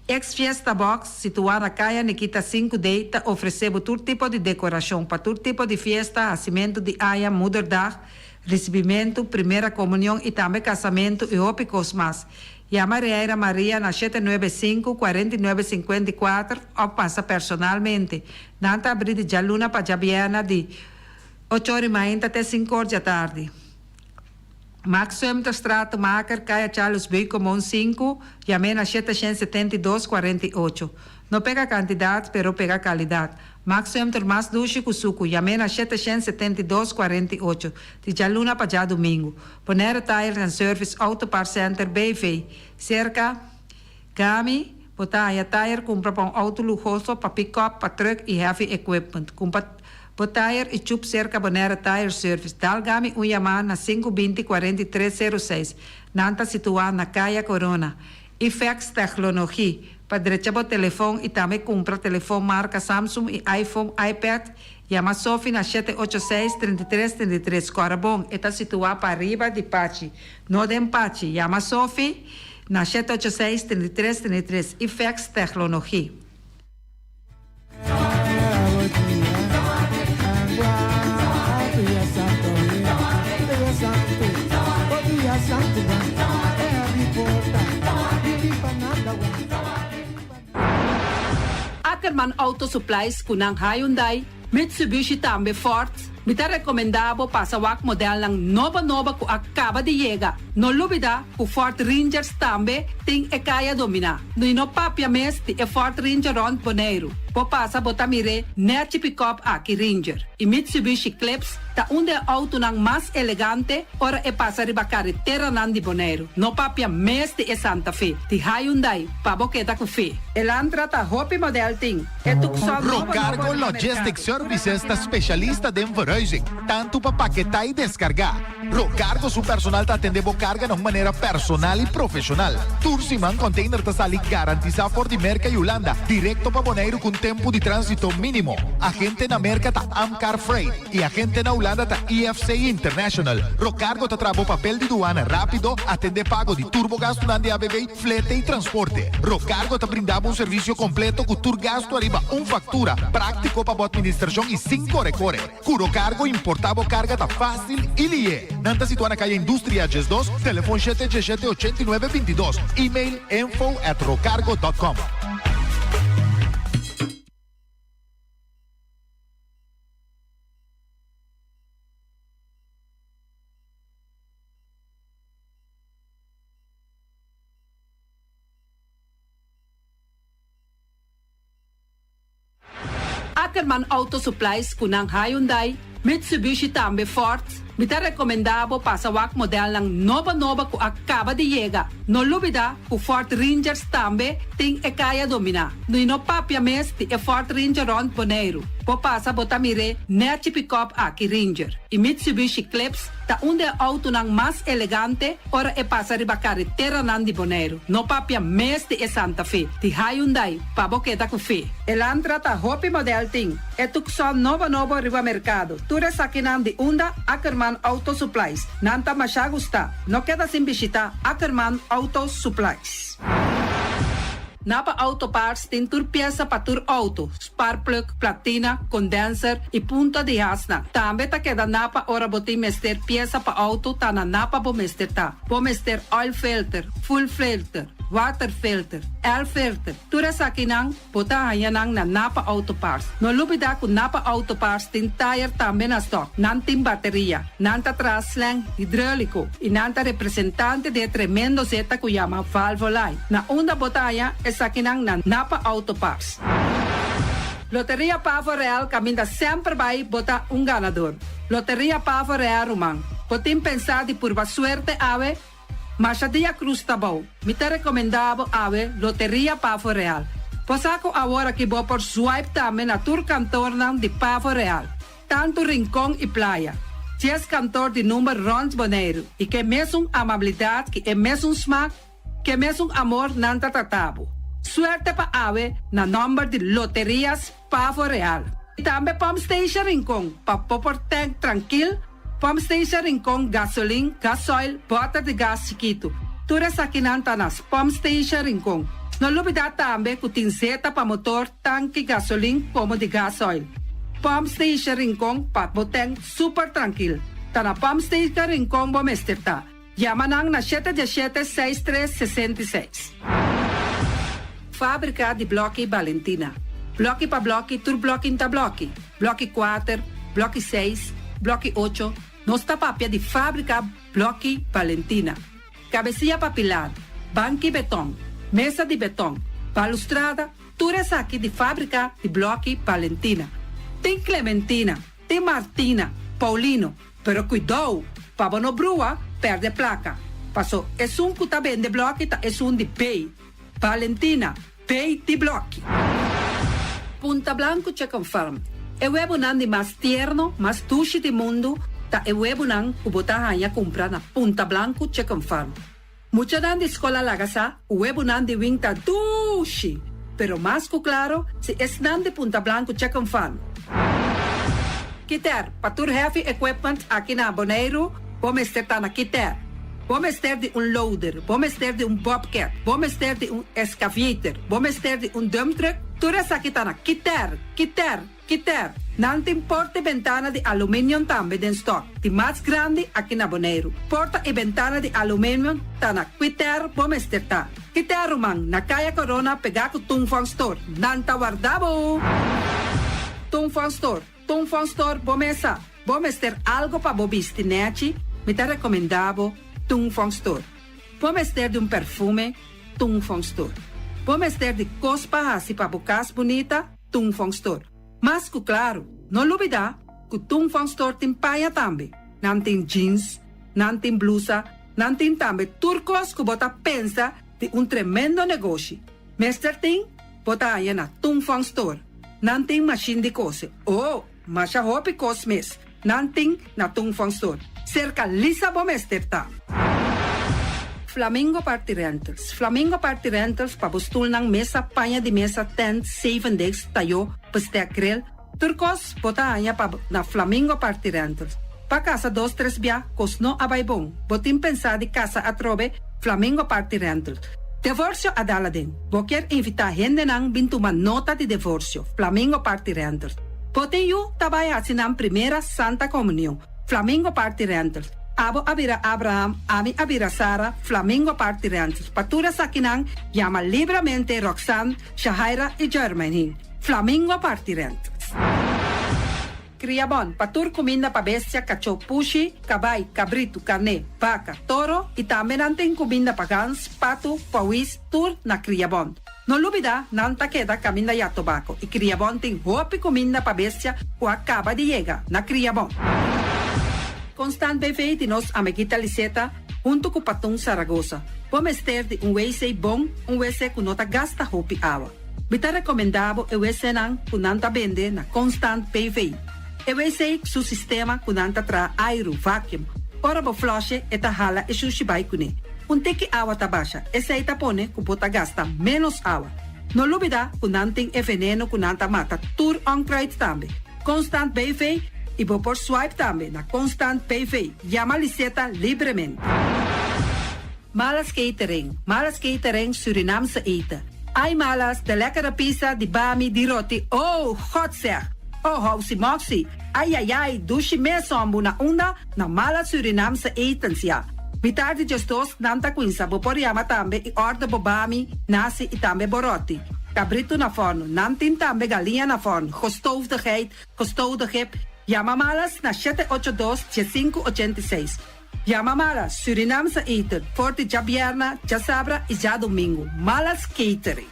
Ex Fiesta Box, situada na Caia Nikita 5D, ta oferecebo todo tipo de decoração, para todo tipo de fiesta, nascimento de Aya, Moederdag, recebimento, primeira comunhão e também casamento e ópicos mais. Yama Reira Maria na 795-4954 ou passa personalmente. Nanta abrir de Jaluna para Jabiana de 8h30 até 5h da tarde. Max Straat Maker, Caia Charles Buicomon 5, Yame na 772-48. Não pega quantidade, pero pega qualidade. Max mais duche kusuku, Yame na 772-48. De Jaluna para já domingo. Poner Tire and Service Auto Part Center BV. Cerca, Gami, Botaya Tire, compra para auto lujoso, para pick-up, para truck e heavy equipment. Botire e chup cerca Bonera Tire Service. Dalgami Uyama na 520-4306. Nanta situada na Caia Corona. Ifex Tecnologia. Para direita o telefone e também compra telefone marca Samsung e iPhone, iPad. Yama Sofi na 786-3333. Cora bom, está situada para arriba de Pachi. No de Pachi. Yama Sofi na 786-3333. Ifex Tecnologia. Ackerman Auto Supplies kunang Hyundai, Mitsubishi também Ford. Me tá recomendado para o modelo ng nova que acaba de chegar. Não lubida, o Ford Rangers também tem e kaya domina. No papia mes ti e Ford Ranger rond Bonaire. Po passa botamire net pick-up aqui Ranger. E Mitsubishi Eclipse ta onde auto nang mais elegante ora e passa riba carretera nan di Bonaire. No papia mes ti e Santa Fe. Ti Hyundai pa boqueta com fe. Elantra ta hopi model ting. E tukson Rocargo Logistic Services está especialista de verhuizing, tanto para paquetar e descargar. Rocargo su personal te atende bo carga de maneira personal e profissional. Tursiman container te sali garantizado por di Merca e Holanda, directo para Bonaire com tempo de trânsito mínimo. Agente na Merca ta Amcar Freight e agente na Holanda ta EFC International. Rocargo te trabo papel de duana rápido, atende pago de turbo gasto na ABB, flete e transporte. Rocargo te brindava um serviço completo com tur gasto arriba factura, prático para administração e 5 recore. Curo cargo importavo carga ta fácil e lie. Nanta situada na calle Industria GES 2, telefone 717-8922, e-mail info@rocargo.com. Ackerman Auto Supplies kunang Hyundai, Mitsubishi também Ford. Me tá recomendado para o modelo ng nova que acaba de chegar. No lubida, o Ford Rangers também tem e kaya domina. No papia mes ti e Ford Ranger rond Bonaire. Po passa botamire net pick-up aqui Ranger. E Mitsubishi Eclipse ta onde auto nang mais elegante ora e passa riba carretera nan di Bonaire. No papia mes ti e Santa Fe. Ti Hyundai pa boqueta com fe. Elantra ta hopi model ting. E tukson novo riba mercado. Ture sakinan di unda Ackerman Auto Supplies. Nanta masya gusta. No queda sin visita Ackerman Auto Supplies. Napa Auto Parts tem tur pieza para tur auto, spark plug, platina, condenser e punta de hasna. Também ta queda Napa ora boti mester pieza para auto ta na Napa bo mester ta. Bo mester oil filter, full filter, waterfilter, L-filter. Tura sa kinang bota hayanang na Napa Auto Parts. No lubida ku Napa Auto Parts tin tire tambe na stock, nanting bateria, nanta traslang hidráulico, inanta representante de tremendo zeta ku llama Valvoline. Na una botaya es sa kinang na Napa Auto Parts. Loteria Pavo Real caminda sempre vai botar um ganador. Loteria Pavo Real Rumang. Potim pensar de por suerte ave, mas a dia cruz tá bom. Me te recomendavo ave Loteria Pavo Real. Posaco agora que vou por swipe também na tour cantor de Pavo Real. Tanto rincão e playa. Se és cantor de número Rons Boneiro e que mesmo amabilidade, que é mesmo smack, que mesmo amor nanta tratabo. Suerte pa ave na number de Loterias Pavo Real. E também Pump Station Rincon, pa popor tank tranquil, Pump Station Rincon gasolina, gasoil, bota de gas chiquito. Tura sa kinanta nas Pump Station Rincon. No lubida também ku tinseta pa motor, tanque gasolina como de gasoil. Pump Station Rincon pa boteng super tranquil. Ta na Pump Station Rincon bom esterta. Yamanang na 717-6366. Fábrica de Bloque Valentina. Bloque pa bloque, tur bloque inta bloque. Bloque 4, bloque 6, bloque 8. Nossa papia de fábrica Bloque Valentina. Cabecilla papilar, banco betão, mesa de betão, balustrada, tudo isso aqui de fábrica de Bloque Valentina. Tem Clementina, tem Martina, Paulino, pero cuidado, para não brua, perde placa. Passou, é que tá bem de bloque, é de pay. Valentina, pay de bloque. Punta Blanco Chicken Farm. É o webunan de mais tierno, mais dulce do mundo, ta é o webunan que botar a comprar na Punta Blanco Chicken Farm. Mucha nan de escola lagasa, o webunan de winta dulce, pero mais que claro, se es nan de Punta Blanco Chicken Farm. Kiter, patur heavy equipment aqui na Boneiro, vamos estar na Kiter. Vamos ter de loader, vamos ter de bobcat, vamos ter de excavator, vamos ter de dump truck. Tudo isso aqui está na Kiter. Não tem porta e ventana de alumínio também em stock. De mais grande aqui na Boneiro. Porta e ventana de alumínio está na Kiter, vamos ter tá. Kiter Rumang, na Caia Corona, pegar com Tungfang Store. Nanta guardabo. Tungfang Store, vamos ter algo para bobiste, nete. Me te recomendavo Tungfang Store. Vamos ter de perfume, Tungfang Store. Vamos ter de cospa assim para bocas bonita, Tungfang Store. Mas, claro, não olvidar que Tungfang Store tem paia também. Não tem jeans, não tem blusa, não tem também turcos que bota pensa de tremendo negócio. Mester tem, bota aí na Tungfang Store. Não tem machine de coisa. Mas a roupa cosmes. Não tem na Tungfang Store. Cerca lisa bomester tá. Flamingo Party Rentals. Flamingo Party Rentals pa bustul ng mesa, panha de mesa, tent, 7 days, tayo, pastea grill. Turcos, bota anya pa na Flamingo Party Rentals. Pa casa 2-3 biya, kosno abay bong. Botin pensa di casa atrobe, Flamingo Party Rentals. Divorcio adala din. Boker invita gente nang bintuman nota de divorcio. Flamingo Party Rentals. Botin yu tabay asinang primera Santa Comunión. Flamingo Party Rentals. Abo abira Abraham, ami abira Sara, Flamingo Party Rentals. Patura sa kinang, llama libremente Roxanne, Shahaira y Germany. Flamingo Party Rentals. Criabon, patur comida pa bestia, cacho, pushi, cabay, cabrito, carne, vaca, toro, y también anten comida pa gans, pato, pawis, tur na Criabon. No lubida, nanta queda caminda ya tobacco, y Criabon ting hopi comida pa bestia, o acaba de llegar na Criabon. Constant BV de nos amiguita Liseta, junto com Patung Zaragoza. Vamos ter de WC bom, WC que não gasta roupa e água. Me tá recomendado o WC não que não vende na Constant BV. O WC que seu sistema que não traz aero, vacuum. Ora bo flush e hala e sushi vai kune. Teki água tá baixa, esse aí tá pone que bota gasta menos água. No lubida que não tem veneno que não mata tur on crate também. Constant BV e vou por swipe também na Constant PV. Llama Liseta livremente. Malas catering Surinamse eten. Ai malas, de lekkere pizza, de bami, de roti. Oh, God zeg. Oh, housie moxie. Ai, dushi me sombo na una na malas Surinamse etens ja. Bitardi gestos nanta quinsa boporiama tambe e orda bobami, nasi e tambe borotti. Cabrito na forno, nantin tambe galinha na forno, gestoofde geit, gestoofde kip. Jamamalas na 782-586. Jamamalas, Surinaamse eten, Forte Jabierna, Jasabra e Ja Domingo. Malas Catering.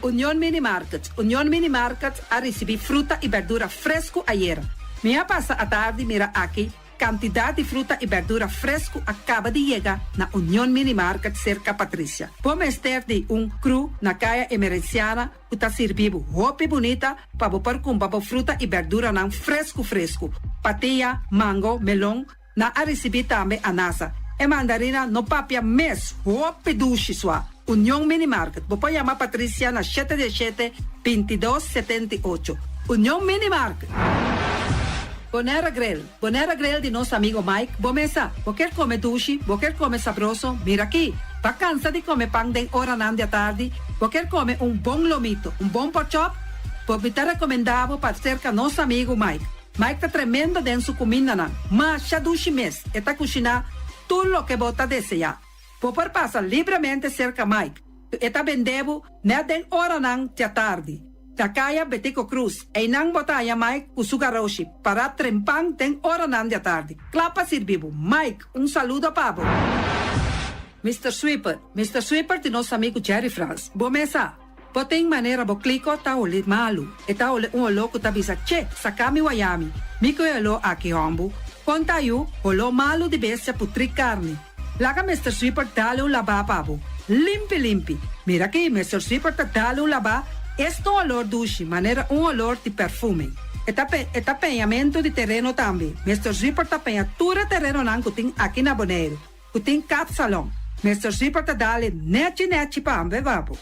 Union Mini Market. Union Mini Market a recebi fruta e verdura fresco ayer. Minha passa a tarde mira aqui. Quantidade de fruta e verdura fresco acaba de chegar na Union Mini Market cerca Patrícia. Vamos ter de cru na caia emergenciana que está servindo roupa bonita para pôr com fruta e verdura não fresco. Patia, mango, melão, na a receber também anasa. E mandarina no papia mes, roupa duche sua. Union Mini Market. Vou chamar Patrícia na 717-2278. Union Mini Market. Bonera Grill de nosso amigo Mike. Bomesa, você quer comer sushi? Você quer comer sabroso? Mira aqui, tá cansado de comer pão de hora na tarde? Você quer comer bom lomito, bom pork chop? Vou te recomendar para cerca nosso amigo Mike. Mike tá tremendo dentro sua comida, mas já sushi mês, está cozinhando tudo o que você deseja. Vou passar livremente cerca Mike. Está vendendo na hora na tarde. Takaya Betico Cruz, e nang botaya Mike Usugaroshi para trempang ten hora nan de tarde. Clapa sirvivo. Mike, saludo pabo. Mr. Sweeper de nosso amigo Jerry France. Bomesa, poteng maneira bo clico ta ole malu. E ta ole louco ta bisa che, sakami wayami. Miko elo aki hombu. Conta yu, olo malu de bestia putri carne. Laga Mr. Sweeper dale laba pabo. Limpi. Mira aqui, Mr. Sweeper ta dale laba. Este olor duche, maneira olor de perfume. Eta penhamento de terreno também. Mr. Zipper ta penhatura terreno nan kuting aqui na Bonaire. Kuting cap salão. Mr. Zipper ta dale neti pa ambe vapo.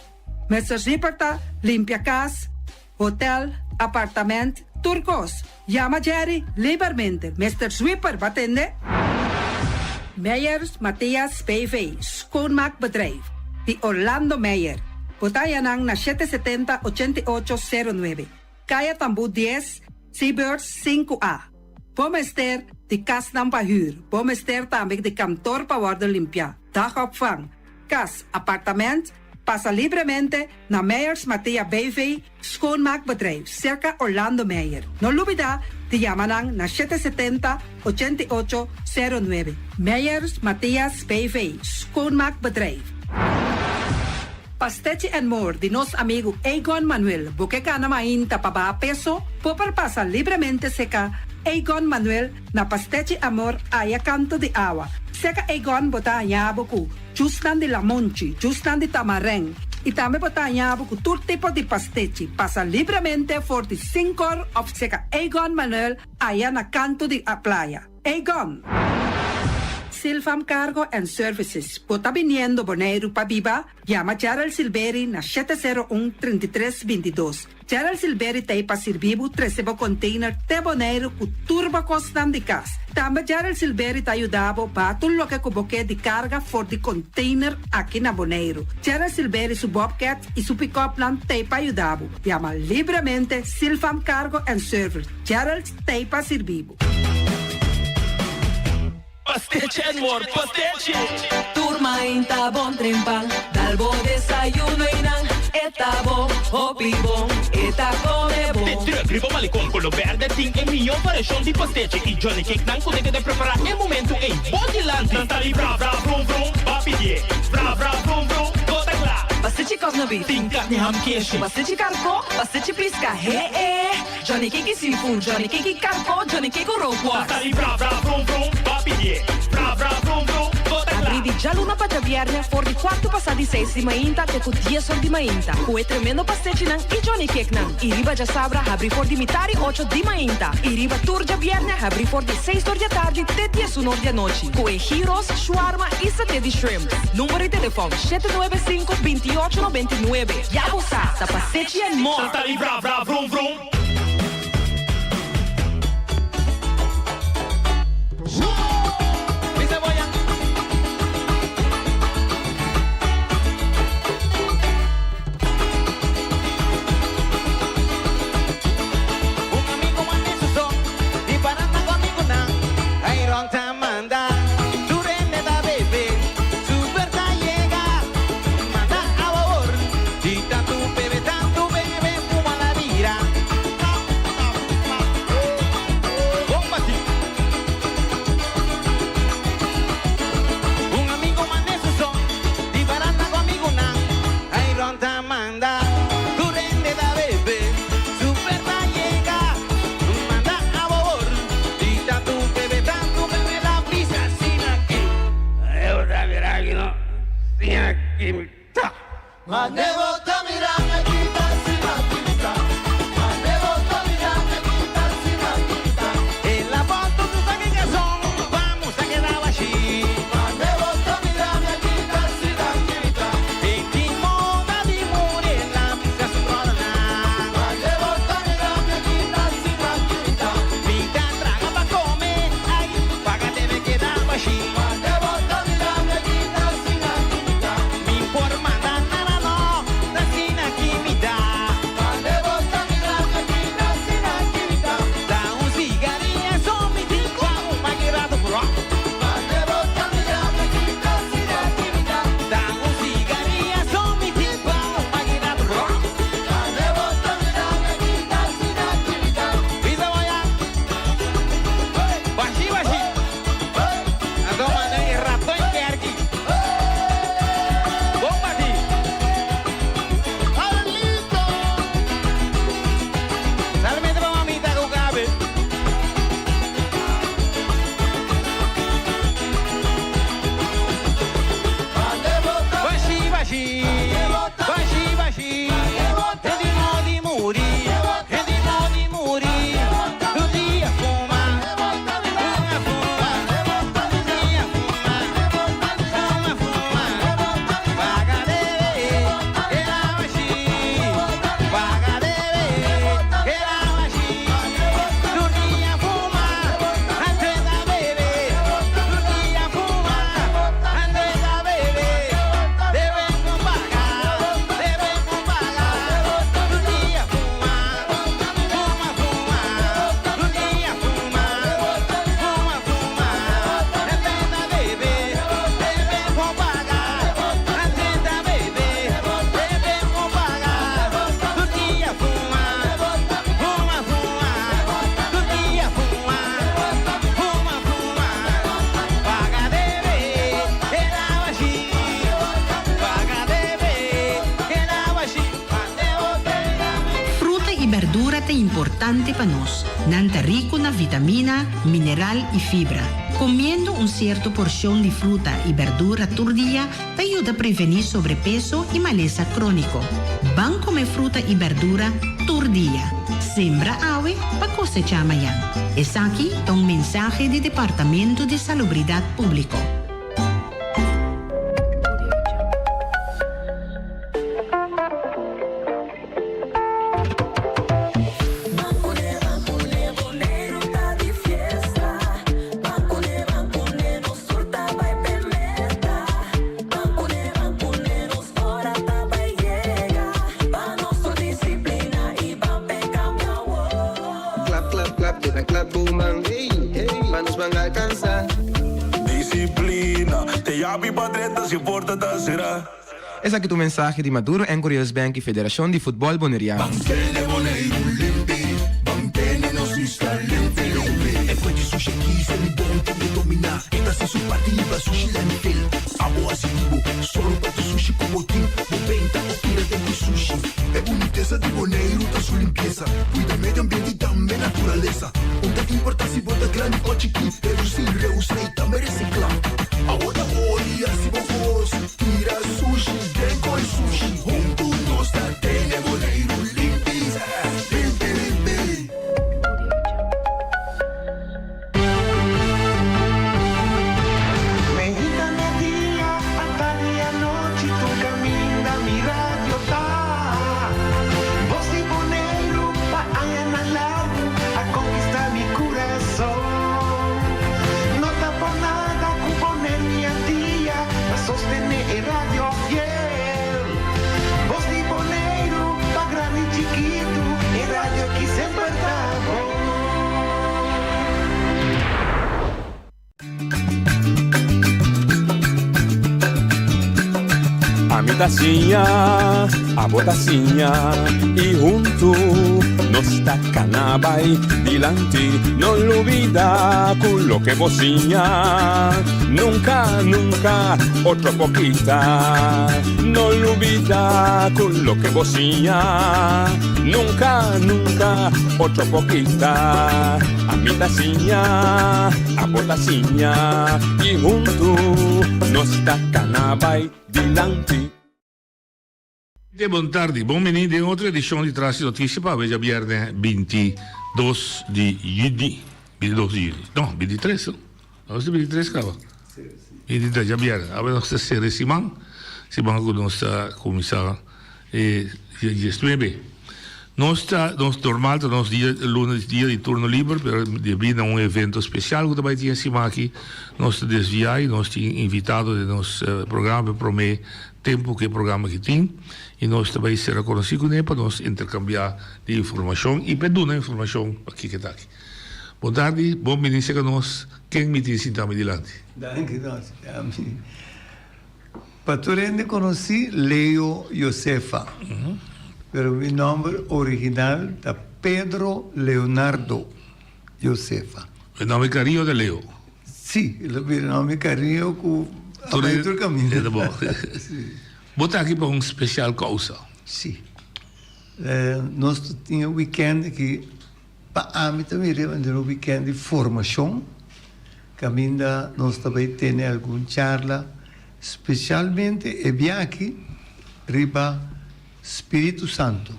Mr. Zipper ta limpia casa, hotel, apartamento, turcos. Llama Jerry livremente. Mr. Zipper, batende? Meyers Matthias PV, schoonmaakbedrijf. De Orlando Meyer. Botayanang na 770-8809. Kaya Tambu 10, Seabirds 5A. Bomester de kas ng pahuur. Bomester também de kantoor pa worden limpia. Dagopvang. Kas, appartement, passa livremente na Meyers Mattia BV, schoonmaakbedrijf, circa Orlando Meyer. No lubida, de Yamanang na 770-8809. Meyers Matthias BV, schoonmaakbedrijf. Pastete and More de nosso amigo Egon Manuel. Porque ka na mainta pa ba peso? Pasa livremente seca Egon Manuel na Pastete Amor aya canto de agua. Seca Egon bota yabuku, justan de lamonchi, justan de tamareng. E também bota yabuku todo tipo de pastete. Passa livremente for the 5 of seca Egon Manuel aya na canto de a playa. Egon. Silfam Cargo and Services. Bota viniendo Bonaire pa Biba, llama Gerald Silveri na 701-3322. Gerald Silveri te pa servivo 13 container te Bonaire ku turba costan de cas. Também Gerald Silveri te ayudavo pa tudo lo que cuboque de carga for de container aqui na Bonaire. Gerald Silveri su Bobcat e su pick-up plan te pa ayudavo. Llama livremente Silfam Cargo and Service. Gerald te pa servivo. Pastete and More, pastete. Turma inta bon trempang, dalbo desayuno inang, eta bon, hopi bon, eta come bon. De terug, ribo malicom, colo verde, ting e mio variação de pastete. E Johnny Cake não consegue de preparar em momento em Bodyland. Nantali bra bra brum brum, papidie, bra bra brum brum, gota glá. Pastete carne beef, Ting carne ham queijo. pastete carco, pastete pisca, Johnny Cake seafood, Johnny Cake carco, Johnny Cake roquas. Nantali bra bra brum brum, papidie, bra bra brum brum, gota glá. Apridi già l'una paggia viernes, for di quarto passati 6 di mainta, che con 10 di mainta. Ue tremendo pastete nan, e Johnny Cake nan. I riba già sabra, abri for di mitari 8 di mainta. I riba turgia viernes, abri for di 6 di tardi, te 10 di noci. Ue gyros, shawarma e satè di shrimp. Numero di telefono 795-2899. Yabusa, sa Pastete and More. Nantali bra bra brum brum. Long time manda, importante para nos, nanta rico na vitamina, mineral y fibra. Comiendo un cierto porción de fruta y verdura por día te ayuda a prevenir sobrepeso y maleza crónico. Van comer fruta y verdura por día. Sembra ave para cosechar mañana. Es aquí un mensaje del Departamento de Salubridad Público. Es aquí tu mensaje de Maduro en Curious Bank y Federación de Fútbol Bonaireano. É boniteza de Bonaire, tá sua limpeza. Cuida meio ambiente e também natureza. Onde que importa se bota grande ou chiquinho. Reduzir, reusar e também reciclar. Agora olha se vos tira sushi, tem com sushi. Junto nós tá tem Bonaire, limpeza, limpe, limpe. Mexicana dia, tarde e noite, tu caminha, mi radio tá. Sostener radio fiel. Voz de Bonaire, pa grande e chiquito, e radio que sempre tá bom. A tacinha, a botacinha, e junto nos tacanabay dilante, no olvida con lo que bocina. Nunca, nunca, otro poquita, no olvida con lo que bocina. Nunca, nunca, otro poquita. A mi tacinha, a botacinha, y junto nos tacanabay dilante. Buon tardi, benvenuti in un'altra edizione di Trassi Notizie per oggi viernes 22 di juni. 22 di juni. No, 23. Non è 23 cava. 23 già viernes. Abbiamo questa sera Simon con il nostro commissario e gli esprime. Nos normal, nos lunedì di turno libero per venire a un evento speciale che vai insieme aqui. Nos desviai, nos invitato del nostro programma per me tempo che programma che tem e nós também será conhecido para nós intercambiar de informação e per dare informação aqui que está aqui. Boa tarde, bom início com nós. Quem me diz então adiante? Danke, Paturende conosci Leo Josefa, pero mi nombre original è Pedro Leonardo Josefa. Il nome Cario de Leo? Sì, il nome Cario con aperto il cammino. È buono. Botar aqui para special causa. Sì. Nós tínhamos weekend que para a mim também era um weekend de formação. Caminda nós também temos alguma charla, especialmente e aqui riba Espírito Santo.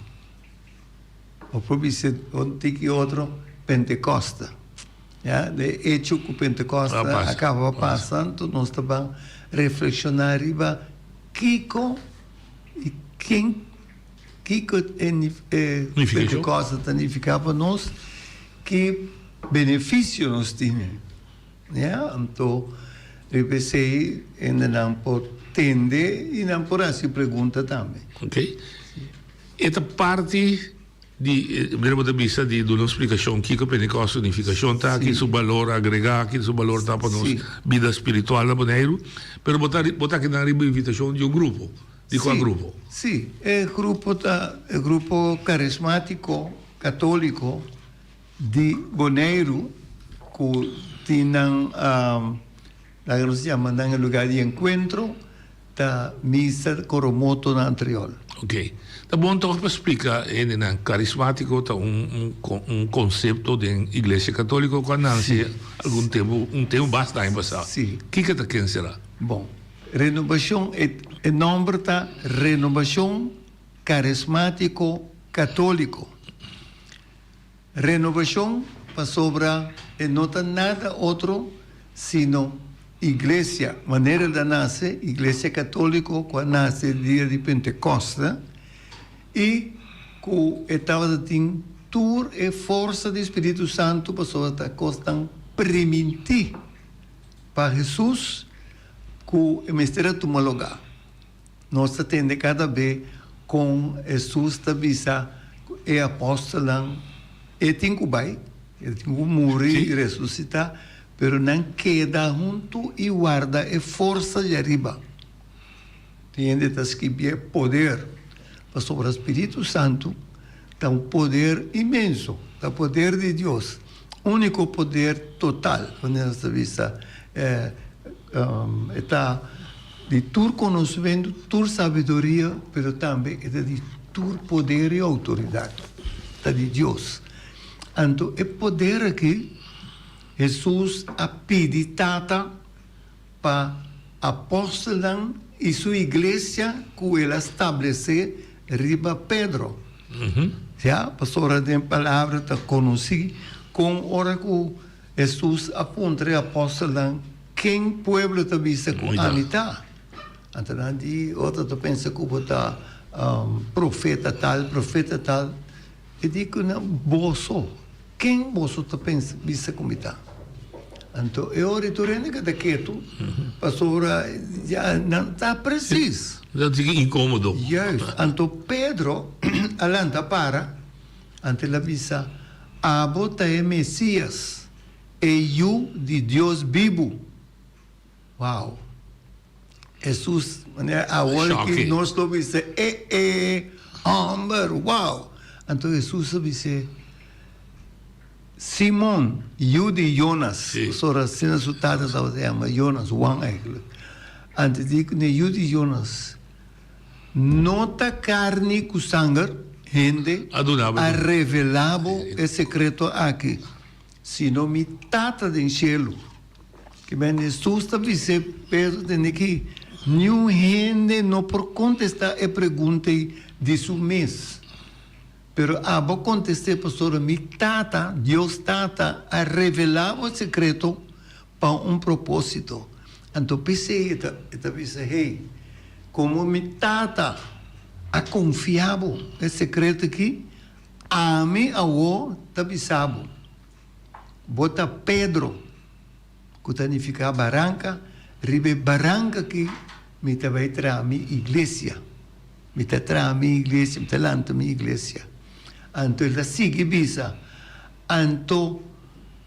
O proprio se onde outro Pentecosta. Ja, de hecho que Pentecosta acaba passando, nós também reflexionar riba Kiko e quem Pentecosta significava nós que benefício nós tínhamos. Então, repensei ainda não por tende e não por assim pergunta também. Ok. Esta parte abbiamo visto di una spiegazione che Pentecoste significa che su valore aggregato, che su valore da per noi vita spirituale per votare che arriva l'invitazione di un gruppo. Di quale gruppo? Sì, è il gruppo carismatico cattolico di Bonaire che tiene la si chiama nel lugar di incontro da missa Coromoto in Antriol. Ok. Da buon tempo spiega in carismatico un concetto di iglesia cattolica quando anzi un tempo basta in passato. Sì. Chi che te sarà? Bom, renovação é nome da renovação carismático católico. Renovação para sobra e não tem nada outro sino igreja, maneira de nascer, igreja católica quando nasce dia de Pentecoste e que estava tendo tour e força do Espírito Santo para sobre a costa permitir para Jesus que o mistério toma lugar. Nós atende cada vez com Jesus da visa e apóstolo e tem que vai, tem que morrer e ressuscitar, pero não queda junto e guarda e força de arriba. Entende? Que é poder para sobre o Espírito Santo, dá um poder imenso, dá poder de Deus, único poder total, nessa vista está de tur conhecimento, tur sabedoria, mas também é de tur poder e autoridade, está de Deus. Então, é poder aqui, Jesus a peditata para apóstolo e sua igreja que ele estabelece riba Pedro. Já, pastor, a palavra está conhecida com hora que Jesus aponta a apóstolo quem povo está vista com amita. Então, outra está pensa que está profeta tal, e digo não, bolso. Quem bolso está pensa vista com amita? Então, eu retorno que daquilo, pastor, já não está preciso. Já fica incômodo. Yes. Então, Pedro, alanta para, ante a vista, abota é Messias, e eu de Deus vivo. Uau! Jesus, a hora que nós estamos dizendo, Amber, uau! Então, Jesus disse, Simon, eu de Jonas, só assim a sutada estava dizendo, Jonas, Juan eigenlijk. Antes digo, eu de Jonas, nota carne com sangue, gente, a revelado o secreto aqui, sino mi tata do cielo. Que bem, Jesus está dizendo, Pedro, tem que nenhum gente não por contestar a pergunta de su mês. Pero abo contesté, pastor, mi tata, Dios tata, ha revelado el secreto para un propósito. Entonces pensé, hey, como mi tata ha confiado el secreto aquí, a mí agora tabisabo. Bota Pedro, que significa barranca, ribe barranca que me vai trazer a minha igreja. Me trazer a minha igreja, me lanta a minha igreja. Então ele sigue bisa. Então,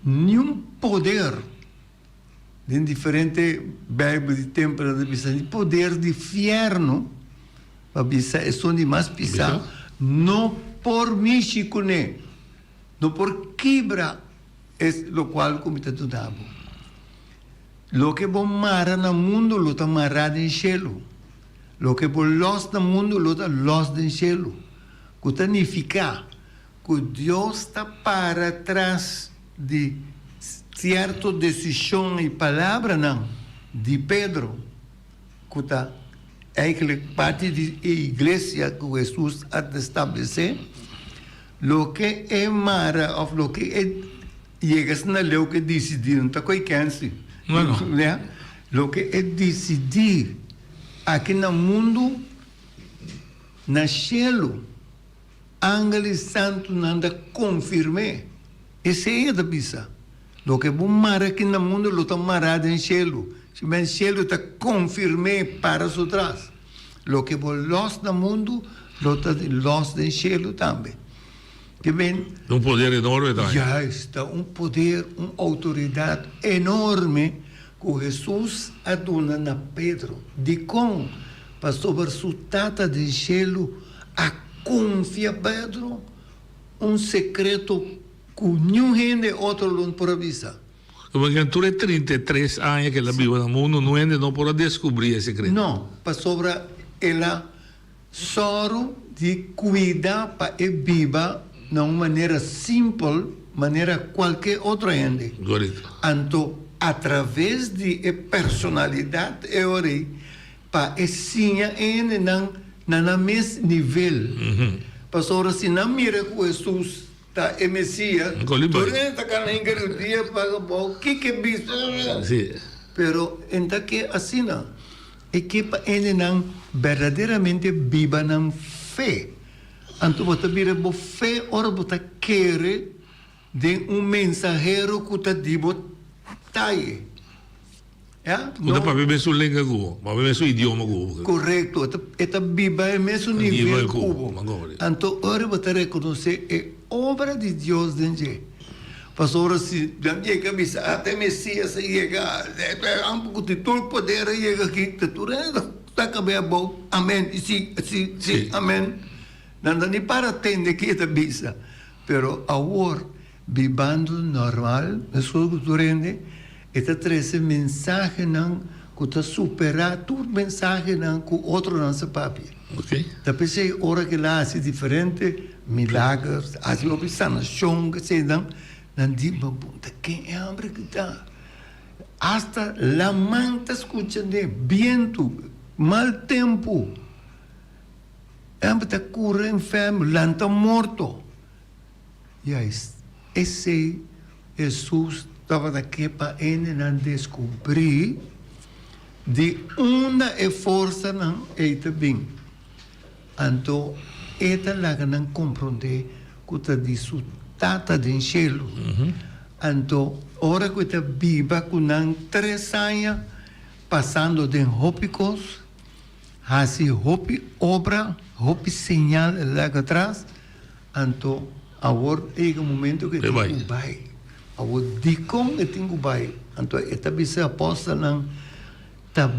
nenhum poder de diferente verbo de tempo de bisa, poder de inferno, para bisa, é só de mais pisar, não por mim, chicone, não por quebra, é o qual como está tudo. Lo que bom mara no mundo, lo está marado em cielo. Lo que bom los no mundo, lo está los em cielo. Que significa que Deus está para trás de certa decisão e palavra não, de Pedro, que está parte da igreja que Jesus ha de estabelecer. Lo que é mara, ou lo que é llegas na lei que decidir, não está com alcance. Né? Lo que é decidir aqui no mundo, no cielo, ángeles santos nada confirme. Esse é a bisa. Lo que bom mar aqui no mundo, lo está marado em cielo. Se bem cielo está confirme para su trás. Lo que bom los no mundo, lo está los em cielo também. Que bem, um poder enorme também. Já está um poder, uma autoridade enorme que Jesus aduna na Pedro. De como, para sobre sua tata de cielo, a confia Pedro um secreto que nenhum gente outro não pode avisar. Porque altura 33 anos que ela vive no mundo, não ainda não pode descobrir esse secreto. Não, para sobre ela só de cuidar para que viva de uma maneira simples, maneira qualquer outra gente. Então, através de personalidade, eu orei para ensinar ele no mesmo nível. Pastor, se não mira que Jesus está em Messias, tu está com a ingredia para o que é visto. Pero, então, que assim não. É que para ele não verdadeiramente viva na fé. Então, você vira a fé, ora você quer de um mensageiro que está dibo taie. Não para beber sua língua cubo, para beber seu idioma cubo. Correto, esta viva é mesmo nível cubo. Então, ora você reconhecer é obra de Deus dentro. Pastor, se da minha cabeça até Messias chega, um pouco de todo poder chega aqui, tu está cabendo bom, amém, sim, amém. Não dá nem para atender que esta bisa. Pero agora, vivendo normal, na sua cultura, esta traz mensagem não que está superar tudo mensagem não que outro não se papi. Ok. Da pensei hora que lá é diferente, milagres, as obsanação que se dão, não digo, quem é hambre que está? Hasta la manta escutando viento, mal tempo. Está cura enfermo, lanta morto. E esse Jesus estava daqui para ele não descobrir de onde é força não eita bem. Então, esta lá não compreende que está de sua tata de cielo. Então, hora que está viva com não 3 anos passando de hópicos, assim hopi obra, hopi señal lá atrás, então agora é o momento que tem que vai. Agora de como que tem que vai. Então esta bisa aposta não tá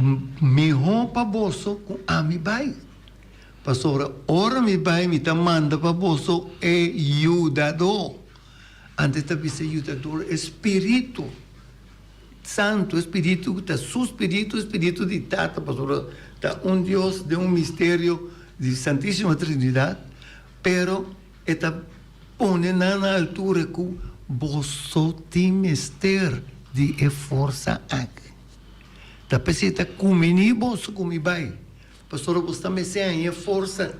melhor para bolso com a mi vai. Pastor, ora mi vai me tá manda para bolso é ajudador. Ante esta bisa ajudador espírito santo, espírito que está su espírito de tata, pastor. Un Dios de un misterio de Santísima Trinidad, pero está pone na altura que vos tem mister de força aqui. Está pensando comini vos comi vai, Pastor, você me tem a força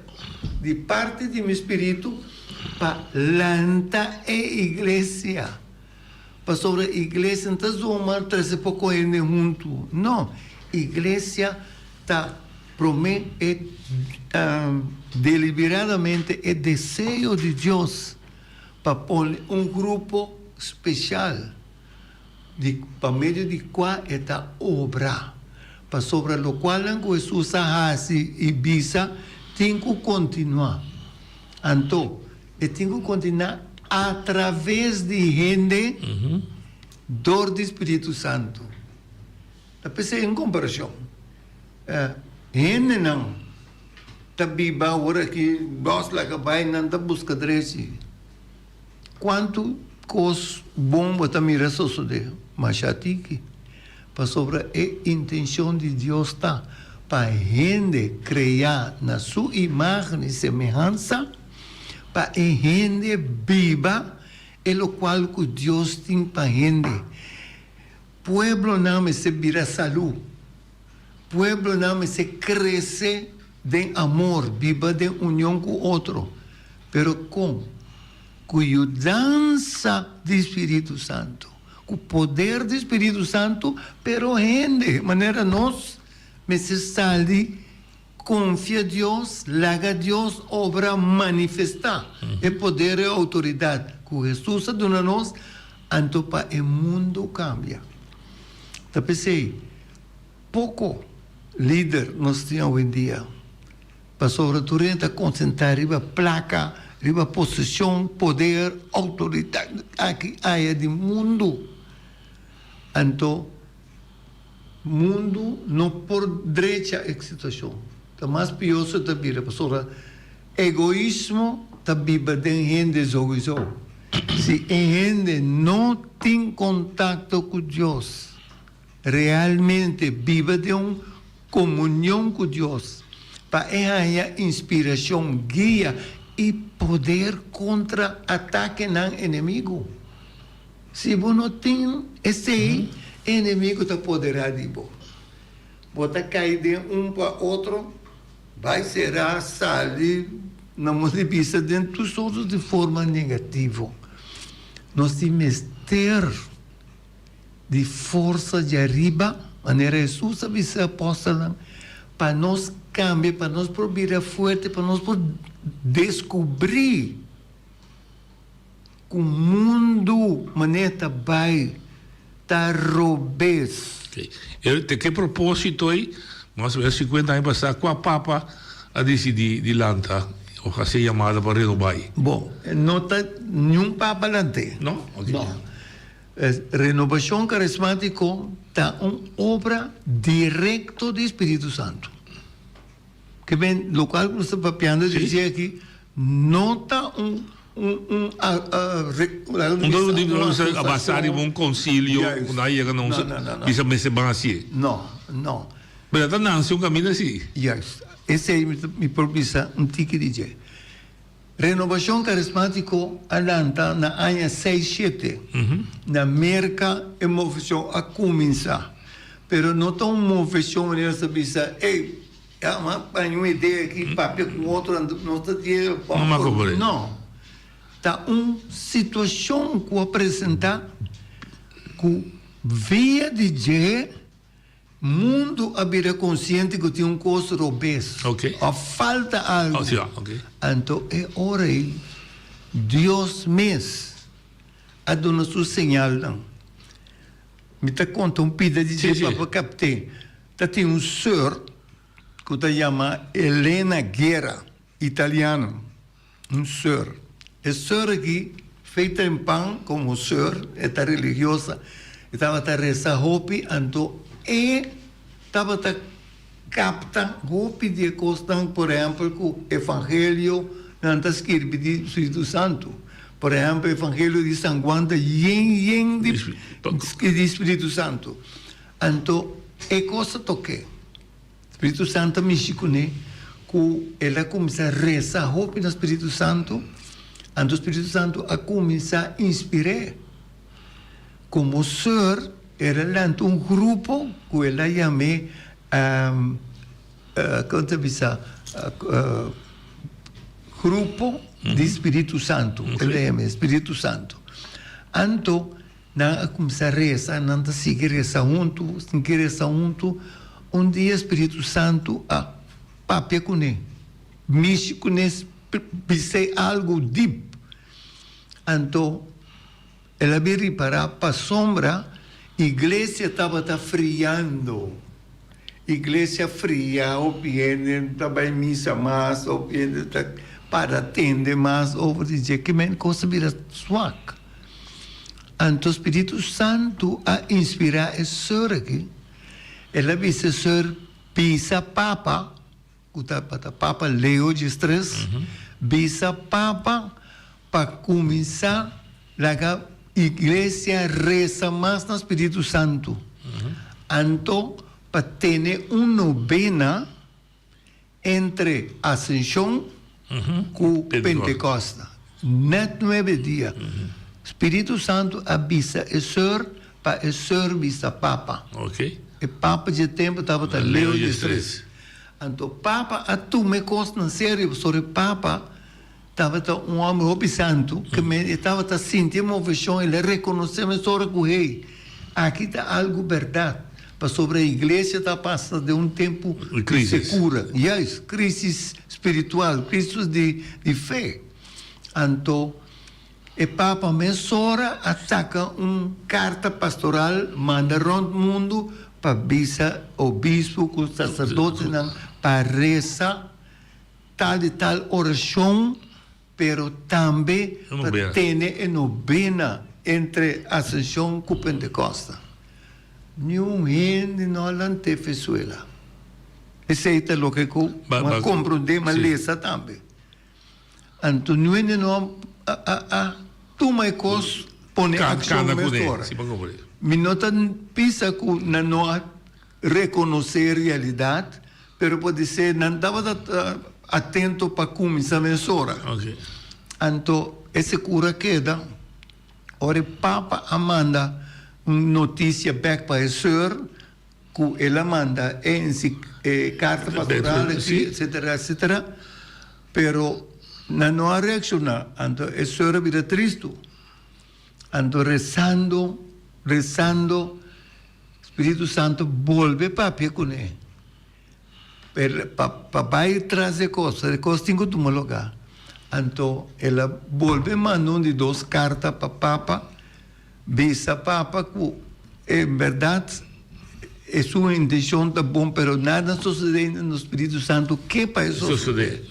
de parte de meu espírito para lançar a igreja. Pastor, a igreja não está só trazer pouco gente junto. Não, a igreja está promete deliberadamente o desejo de Deus para pôr grupo especial para meio de qual está obra. Para sobre o qual Jesus hace e bisa, tem que continuar. Então, tem que continuar através de gente do Espírito Santo. Eu pensei em comparação. Gente não. Está viva agora que nós lá que vai não está buscando esse. Quanto coisa bom você mira suceder? Mas já tique. Para sobre a intenção de Deus está para a gente criar na sua imagem e semelhança, para a gente viva, é o qual que Deus tem para a gente. Pueblo não se vira saúde. Pueblo não se cresce de amor, viva de união com o outro. Pero como? Com a ajudança do Espírito Santo. Com o poder do Espírito Santo, pero gente, de maneira nós, necessário, confia em Deus, larga Deus, obra manifestar. É poder e autoridade. Com Jesus a nós, então para o mundo cambia. Então pensei, pouco líder nós temos hoje em dia. Para sobretudo concentrar riba placa, riba posição, poder, autoridade aqui área do mundo. Então, mundo não por direita a situação. Está mais pior se está vira. Para egoísmo está viva de gente egoísta. Se a gente não tem contato com Deus, realmente viva de uma comunhão com Deus, para ter inspiração, guia e poder contra ataque no inimigo. Se você não tem esse inimigo, está apoderado de você. Você cai de para outro, vai ser sair na vista dentro dos outros de forma negativa. Nós temos que ter de força de arriba, maneira Jesus avisa a apóstola, para nós cambiar, para nós virar forte, para nós descobrir que o mundo, maneira vai estar robês. Que propósito aí, mas 50 anos passar com a Papa a decidir de lançar, ou a ser chamada para renovar. Bom, não está nenhum Papa lá dentro. Não? Okay. Não. Renovação carismática está uma obra direta do Espírito Santo. Que bem, o qual você está papiando dizer aqui, não está abassar um concílio, não se vai assim. Não, não. Mas está não, se um caminho assim. Yes. Esse aí me propisa um tique de dizer. Renovação carismática alanta na ano 6-7. Na América, a movição a começar. Pero não está uma movição maneira de pensar, ei, uma ideia aqui, papel com outro, não está dizendo. Não. Está uma situação que apresentar que via de dizer mundo abrir consciente que tem um coisa obeso. Okay. A falta algo. Okay. Então é hora aí Deus mesmo a dona sua señal não. Me está conta pida de dizer para captar. Tá tem um senhor que está chama Helena Guerra, italiano. Um senhor. Esse senhor aqui feita em pão como senhor, está religiosa, estava a rezar hopi, então e estava a captar hopi de costa, por exemplo, que o evangelho não está escrito de Espírito Santo. Por exemplo, o evangelho de São Juan está yen de Espírito Santo. Então, é coisa toque. Espírito Santo me chicune, que ela começa a rezar hopi no Espírito Santo. Então o Espírito Santo a começar a inspirar. Como senhor, era um grupo que ela chamou quanto bisa grupo de Espírito Santo, LM, Espírito Santo. Anto na começar a rezar, não seguir rezar junto, dia Espírito Santo papia com ele, mexe com ele, pensei algo deep. Anto ela veio reparar para sombra, igreja estava friando. Igreja fria, ou viene para missa mais, ou viene para atender mais, ou dizer que men coisa vira suaca. Então o Espírito Santo a inspirar a senhora aqui. Ela disse a senhora pisa papa, o papa Leo XVI, pisa papa para começar a igreja reza mais no Espírito Santo. Então para ter uma novena entre Ascensão com Pentecoste. Net 9 dias. Espírito Santo avisa o Senhor para o Senhor avisa Papa. Ok. E Papa de tempo estava a Leo XVI. Então, Papa assume coisa na sério sobre Papa. Estava um homem Hopi Santo que estava a sentir uma emoção, ele reconheceu a história com o rei. Aqui está algo verdade. Sobre a igreja está passando de um tempo de secura. Yes, crise espiritual, crise de fé. Então, o Papa Mensora ataca uma carta pastoral, manda rond o mundo para o bispo, com os sacerdotes, para rezar tal e tal oração, pero também para ter a novena entre Ascensão e Pentecoste. Nenhum gente não lante fesuela. Esse é o que eu compreendo, mas lesa também. Então, não toma coisa, põe ação na história. Me nota pensa que não reconhecer a realidade, mas pode ser não estava atento para começar a história. Então, essa cura queda. Ora, o Papa manda notícia back para o senhor, que ela manda carta pastoral, etc. Pero não há reação. Então, o senhor vira triste. Então, rezando, Espírito Santo volve para com ele. Para trazer coisas tem que tomar lugar. Então, ela volve mandando de 2 cartas para Papa. Visa Papa que, em verdade, a sua intenção está bom, mas nada sucede no Espírito Santo que para suceder.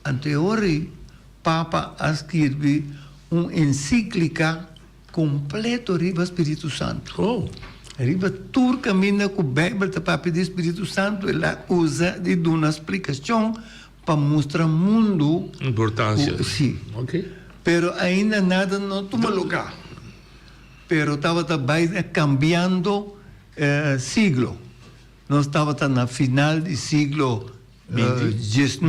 Anteriormente, Papa escreve uma encíclica completa riba Espírito Santo. Riba todo caminho com a Bíblia para pedir Espírito Santo, ela usa de dar uma explicação para mostrar ao mundo importância. Sim. Pero ainda nada não toma lugar. Pero estava também cambiando siglo. Nós estávamos na final do siglo XIX,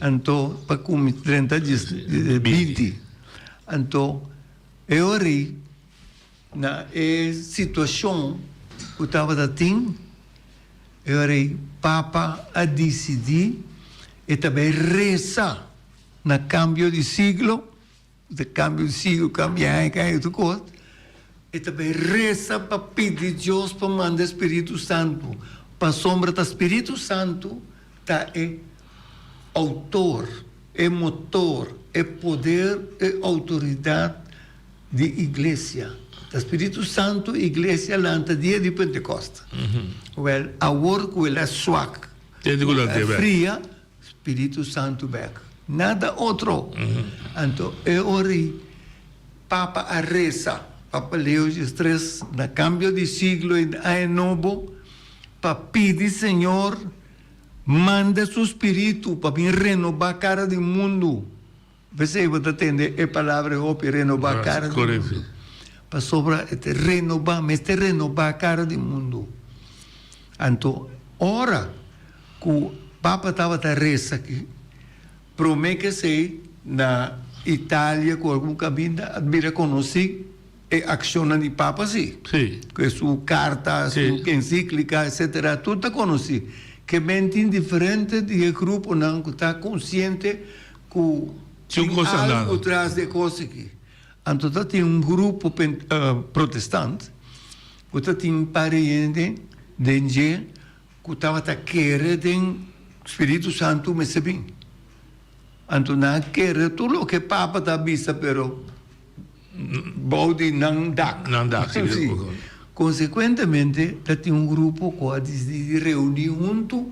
então, para como 20. Então, agora, na situação que estava assim, agora, Papa a decidir e também rezar no cambio de siglo, cambiar outra coisa. E também reza para pedir Deus para mandar Espírito Santo. Para a sombra do Espírito Santo, está autor, motor, poder e autoridade de igreja. O Espírito Santo, a igreja lanta dia de Pentecoste. Well, agora que ela é suaca, fria, Espírito Santo back. Nada outro. Então, ori Papa a reza. Papa Leo XVI, na cambio de siglo e ano novo, para pedir, Senhor, manda seu Espírito para vir renovar a cara do mundo. Você vai entender a palavra para renovar a cara do mundo. Para sobrar, renovar a cara do mundo. Então, ora que o Papa estava a rezar aqui, promete que sei, na Itália, com algum caminho, admira conhecer e aciona de Papa, sim. Com sua carta, sua encíclica, etc. Tudo está conhecido. que mente diferente de grupo não que está consciente que tem algo atrás de coisa aqui. Então tem grupo protestante que tem pariente de gente que estava querendo Espírito Santo me sabe. Então não quer tudo o que Papa está vista, pero body não dá. Não dá, sim. Consequentemente, tem grupo que de reunir junto,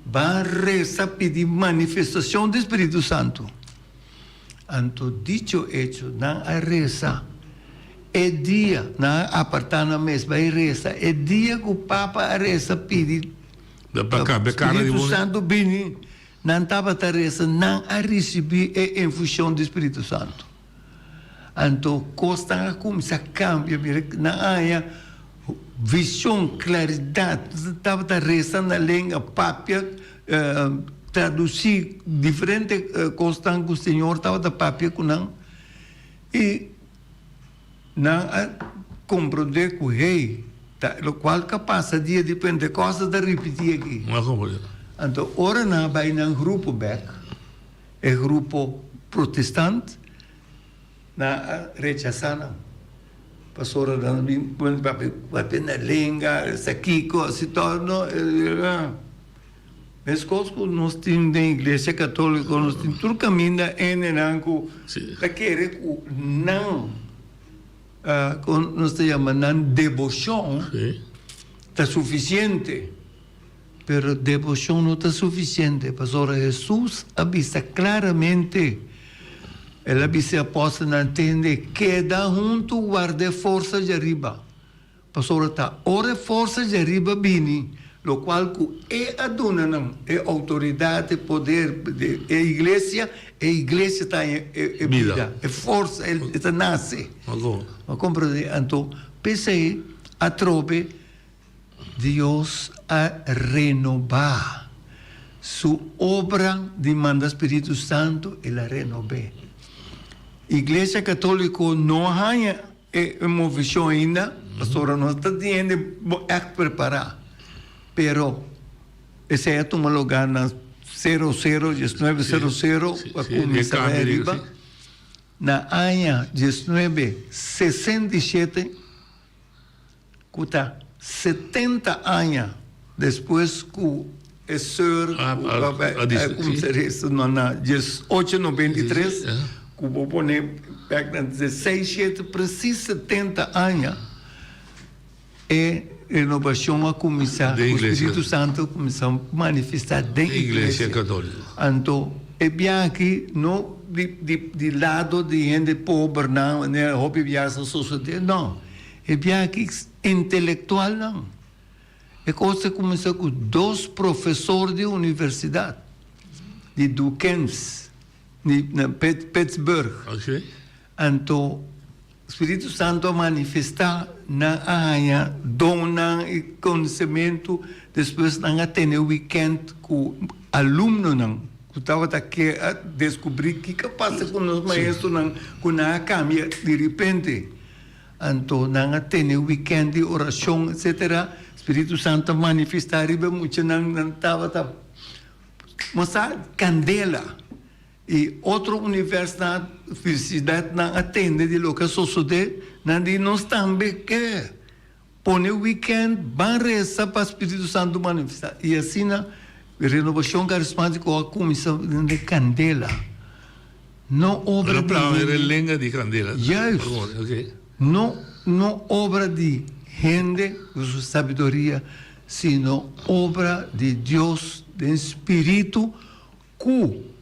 vai rezar pedir manifestação do Espírito Santo. Então, dicho hecho, não a reza. É dia, não apartar na mesa, vai rezar. É dia que o Papa reza pedir Espírito Santo bem. Não estava a reza, não a receber a infusão do Espírito Santo. Então, costa começa a cambiar, não há visão, claridade. Estava a rezar na língua papia, traduzir diferente coisas que o Senhor estava a papia com não. E não compreender que o rei, o qual capaz dia de Pentecostes de repetir aqui. Então, ora não vai num grupo back, é grupo protestante, na rechaçar pastora não vai pena língua, isso aqui, se torna as coisas que nós temos na igreja católica, nós temos tudo caminho em Nenanco, da querer não, nós chamamos não devoção, está suficiente. Pero devoção não está suficiente. Pastor Jesus avisa claramente. Ele avisa a apóstolo não entende. Queda junto, guarde força de arriba. Pastor está, ora força de arriba bini. Lo qual é a dona não. É autoridade, poder, é igreja está é vida. É força, ele está nasce. Mas compreende? Então, pensei, a trobe, Deus a renovar sua obra de manda Espírito Santo e la renové. Igreja Católica não há uma visão ainda, pastora não está tendo a preparar. Pero esse é um lugar na 1900 para começar a arriba. Na ano 1967, que está 70 anos depois que o Sr. como se diz, na 1893, que eu vou pôr 16, 7, preciso 70 anos, é renovação a começar, o Espírito Santo começar a manifestar dentro da Igreja Católica. Então, é bem aqui, não de lado de gente pobre, não, né, hobby viajar sociedade, não. É bem aqui intelectual, não. É coisa começou com 2 professores de universidade, de Dukens, de Pittsburgh. Okay. Então, o Espírito Santo manifestar na área, dona e conhecimento, depois não tem o weekend com aluno, não. Que estava aqui a descobrir o que passa com os maestros, não, com a cambia de repente. Então, não tem o weekend de oração, etc. Espírito Santo manifestar, e muito não estava. Mas a candela. E outra universidade, felicidade, não atende de lo que sucede, não de nós também quer. Põe o weekend, vai rezar para o Espírito Santo manifestar. E assim, a renovação carismática, a comissão de candela. Não obra de... Era lenga de candela. Yes. Okay. Não obra de gente com sua sabedoria, sino obra de Deus, de Espírito, que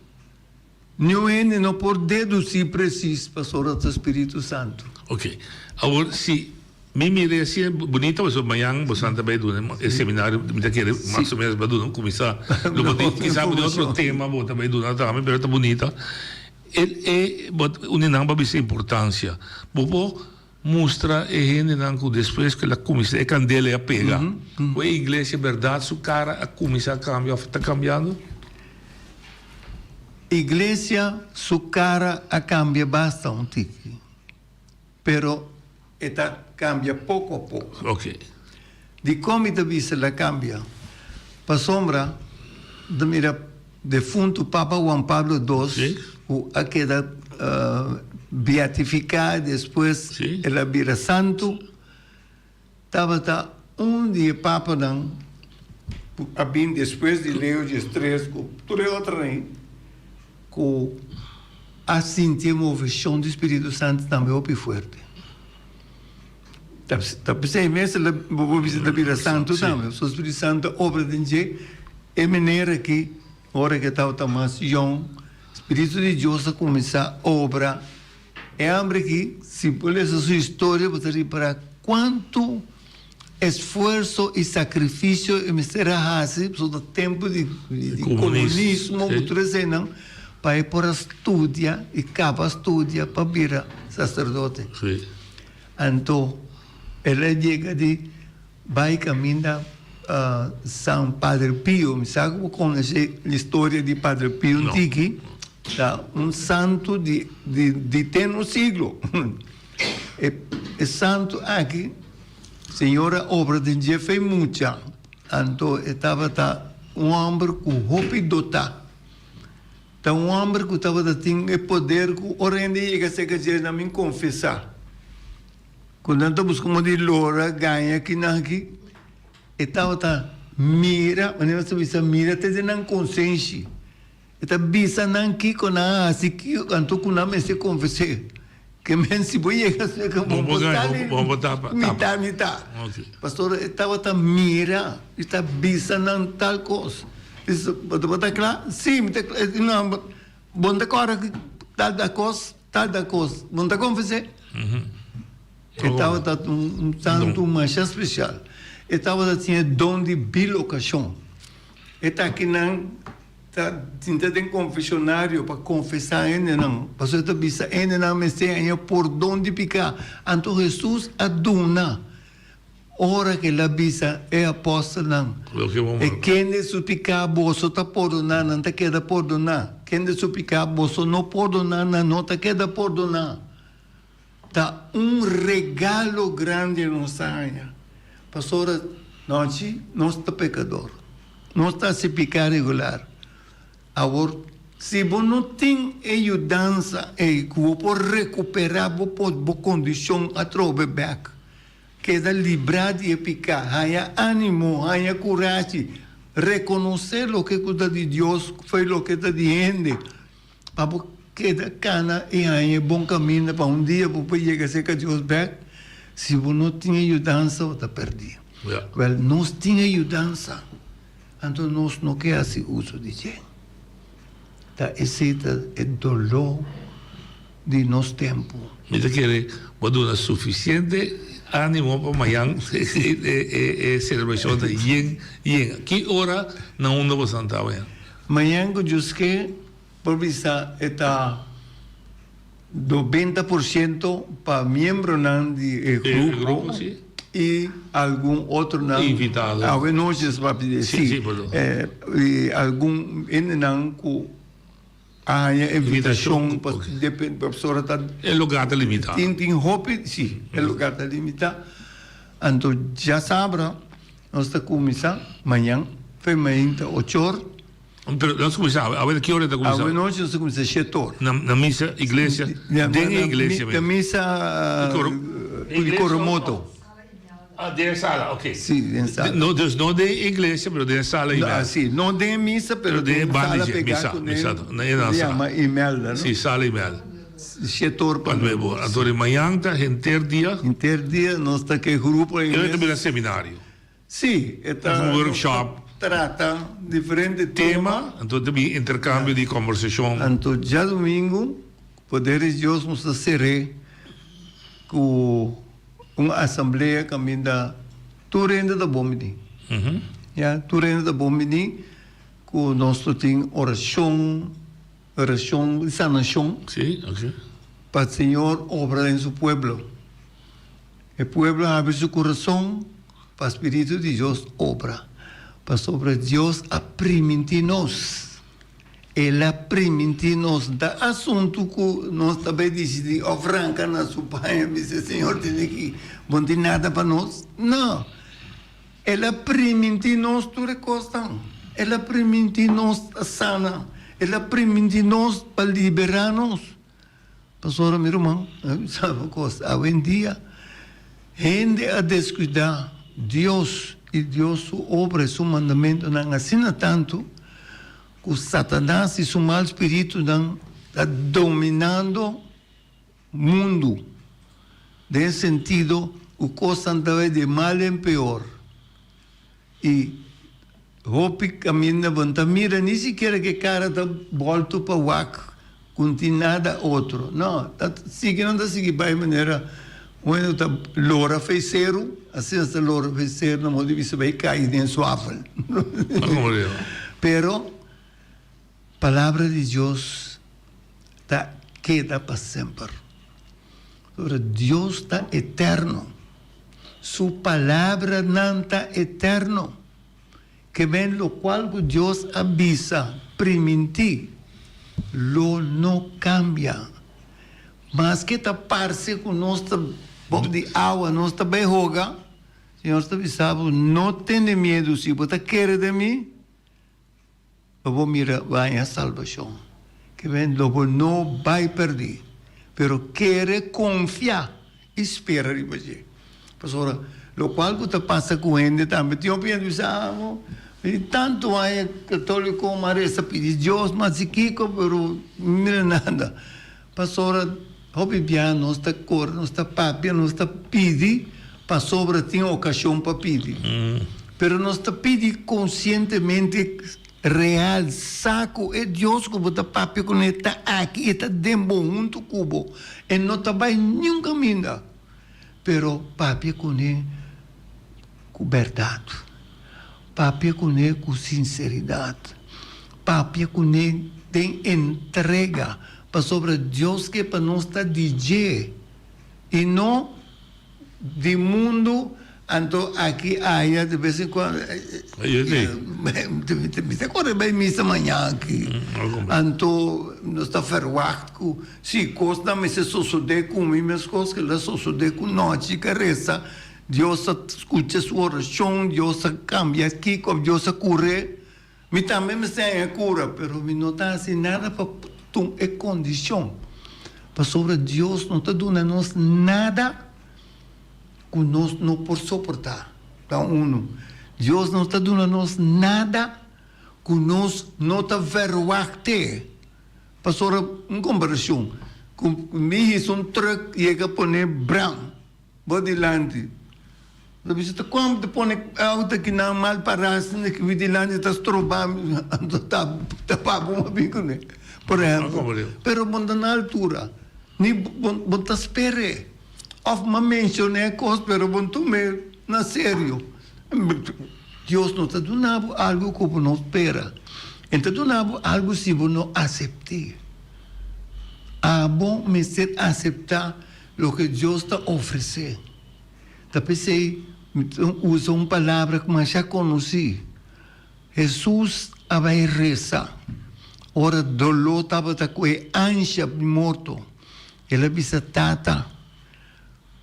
não pode deduzir preciso para o Espírito Santo. Ok. Agora, se me mirei assim, bonita, mas amanhã você também do seminário, me quer mais ou menos para do começar. Quizá de outro tema, vou também do nada, mas está bonita. Ele não vai ser importância. Vou mostrar e gente não depois que ela começa a candela a pegar. A igreja, verdade, sua cara a começar a cambiar, está cambiando. Igreja, sua cara cambia bastante, pero ela cambia pouco a pouco. Ok. De como de vista ela cambia? para sombra, da mira defunto Papa Juan Pablo II, o aquela beatificado, depois ela vira santo, estava dia Papa não, bem depois de Leo XVI, tudo é outra aí, com a sentir a moveção do Espírito Santo também é forte. Tá pensando mesmo vou visitar o Santo também, o Espírito Santo obra de é maneira que hora que estava mais João, o Espírito de Deus a começar a obra, é hambre que se por essa sua história você para quanto esforço e sacrifício e mistério hace sobre o tempo de comunismo, não para ir por estudar e capa estudar para virar sacerdote. Então, ela chega de vai caminhar São Padre Pio, me sabe como conhecer a história de Padre Pio Antigo, santo de tem no siglo. É santo aqui, senhora obra de dia fez muita, então estava homem com roupa dota, homem que estava tinha poder que orende chega a ser que não me confessar. Quando estamos como de Lora ganha aqui aqui, estava mira, mas não se mira te não consciência, está bisa não que com a assim que quando com a me se confessar, que men se vai chegar se que vamos botar mitad. Pastor estava mira, está bisa não tal coisa. Isso botar claro, sim, não, bom da cora tal da coisa, bom da confessar. Estava santo mais especial. Estava tinha dom de bilocação. Está aqui não tinha tem confessionário para confessar ainda não. Pastor está bisa ainda não me sei por dom de picar. Então Jesus aduna. Ora que la bisa é apóstolo não. E quem de suplicar bolso está perdonar não está queda perdonar. Quem de suplicar bolso não perdonar não está queda perdonar. Tá regalo grande nos anos. Pastora, nós estamos pecador. Nós estamos se picar regular. Agora, se você não tem ajudança, você pode recuperar a condição a trocar back. Queda livrado de picar, haya ânimo, haya coragem, reconhecer o que é de Deus, foi o que é de gente. Queda cana e há bom caminho para dia para chegar a ser que Deus back. Se você não tem ajudança, você está perdido. Well, nós temos ajudança, então nós não queremos fazer uso de gente. Esse é o dolor de nosso tempo. Mas quer dar suficiente ânimo para amanhã e celebração de yen. Que hora não anda para Santa Maria? Amanhã que Deus quer por vista está 90% para membro do grupo e algum outro não invitado. Não se vai pedir sim. E algum não com a invitação para depende da pessoa está. É lugar limitado. Tem roupa sim, é lugar limitado. Então já sabe, nós está começando amanhã, foi amanhã 8 horas. Pero nós começamos, a ver que hora está começando? A noite nós começamos 7 horas. Na missa, igreja, dentro da igreja mesmo? Na missa de Coromoto. Dentro da sala, ok. Sim, dentro da sala. Não dentro da igreja, mas dentro da sala e mel. Sim, não dentro da missa, mas dentro da sala pegado Sim, sala e mel. 7 horas para nós. Então, amanhã está interdia. Interdia, nós está aqui grupo. Eu também no seminário. Sim, está um workshop. Trata diferente tema. Então também intercâmbio de conversação. Então já domingo, poderes de Deus nos será com uma assembleia que da Turenda da Bomini. Turenda da Bomini, com nós tem oração e sanação. Sim, ok. Para o Senhor obrar em seu pueblo. O pueblo abre seu coração para o Espírito de Deus obra. Para sobre Deus aprimitir-nos. Ele aprimitir-nos da assunto que nós também decidimos, franca na sua pai, disse, Senhor, tem aqui, não tem nada para nós? Não. ela permite nós tu recostam, ela permite nós sana, ela permite nós para liberar-nos. Pastor, meu irmão, sabe uma coisa, hoje em dia, gente a descuidar Deus e Deus sua obra, seu mandamento, não assina tanto que o Satanás e seu mau espírito estão dominando o mundo. Nesse sentido, o coisa anda de mal em pior. E Hopi caminha, mira, nem sequer que cara está volto para o WAC, não tem nada outro. Não, não está seguindo de maneira, quando está loura feeceiro, assim está loura feeceiro, não pode ver vai cair dentro do suave. Pero, a palavra de Deus queda para sempre. Deus está eterno. Sua palavra não está eterno. Que vem lo qual Deus avisa, permitir, lo não cambia. Mas que está parece com nossa boca de água, nossa berroga, o Senhor está avisando, não tenha medo, se você quer de mim, eu vou mirar, vai a salvação. Que vem, logo não vai perder. Pero quer confiar, espera de você. Pastor, lo qual que passa com ele também, eu penso, e tanto é católico, mas pedir Deus, mas Kiko, pero mira nada. Pastor, hobby bem, nós está cor, nós está papia, nós está pedir, pastor, tem ocasião para pedir. Pero nós está pedir conscientemente, real, saco, é Deus que bota papia com ele, está aqui, está dentro junto cubo, e não está vai nenhum caminho. Pero papia com ele, com verdade. Papia com ele com sinceridade. Papia com ele tem entrega para sobre Deus que para nós está DJ. E não de mundo, então aqui, aí, de vez em quando. Você corre bem missa amanhã aqui. Então, nós está ferroado. Se costa, mas se sucede com minhas coisas, que ela sucede com noite, que reza. Deus escuta sua oração, Deus cambia aqui, Deus cura. Me também me tem a cura, mas me não está assim nada para tu é condição. Para sobre Deus não está dando nós nada que nós não podemos suportar. Então, Deus não está dando nós nada que nós não está verruacte. Para sobre uma comparação, me hizo um truck e chega a pôr branco, bodilante. Quando te põe auto que não mal parasse, que o vigilante está estrobando, está pago uma bico, né? Por exemplo. Pero na altura, nem bom te espere. Of uma mencionei coisa, pero bom tu me, na sério. Deus não está dando algo como não espera. Então, dando algo se você não aceitar. É bom me ser aceitar o que Deus está oferecendo. Tá pensei, usa uma palavra que eu já conheci. Jesus vai rezar. Ora, dolor estava com a ansia morto. Ele avisa tata.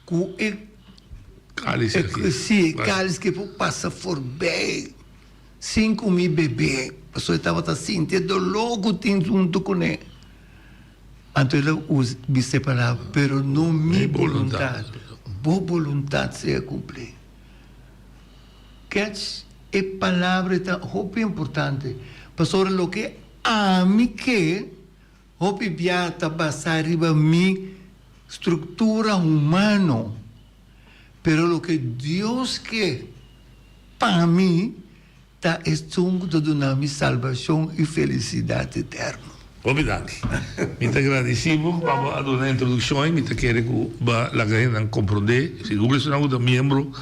Com cálice que passa por bem. 5.000 bebês. A pessoa estava sentindo logo junto com ele. Então ele usa essa palavra, pero não minha vontade. Boa vontade se cumprir. Que é palavra tão importante. Pastor, o que a mim que hopi biata passar riba mi estrutura humana, pero o que Deus quer para mim está estungo de dar minha salvação e felicidade eterna. Obrigado. Muito agradecido. Vamos a dar uma introdução. Me quero que a gente compreenda. Se Google é um membro,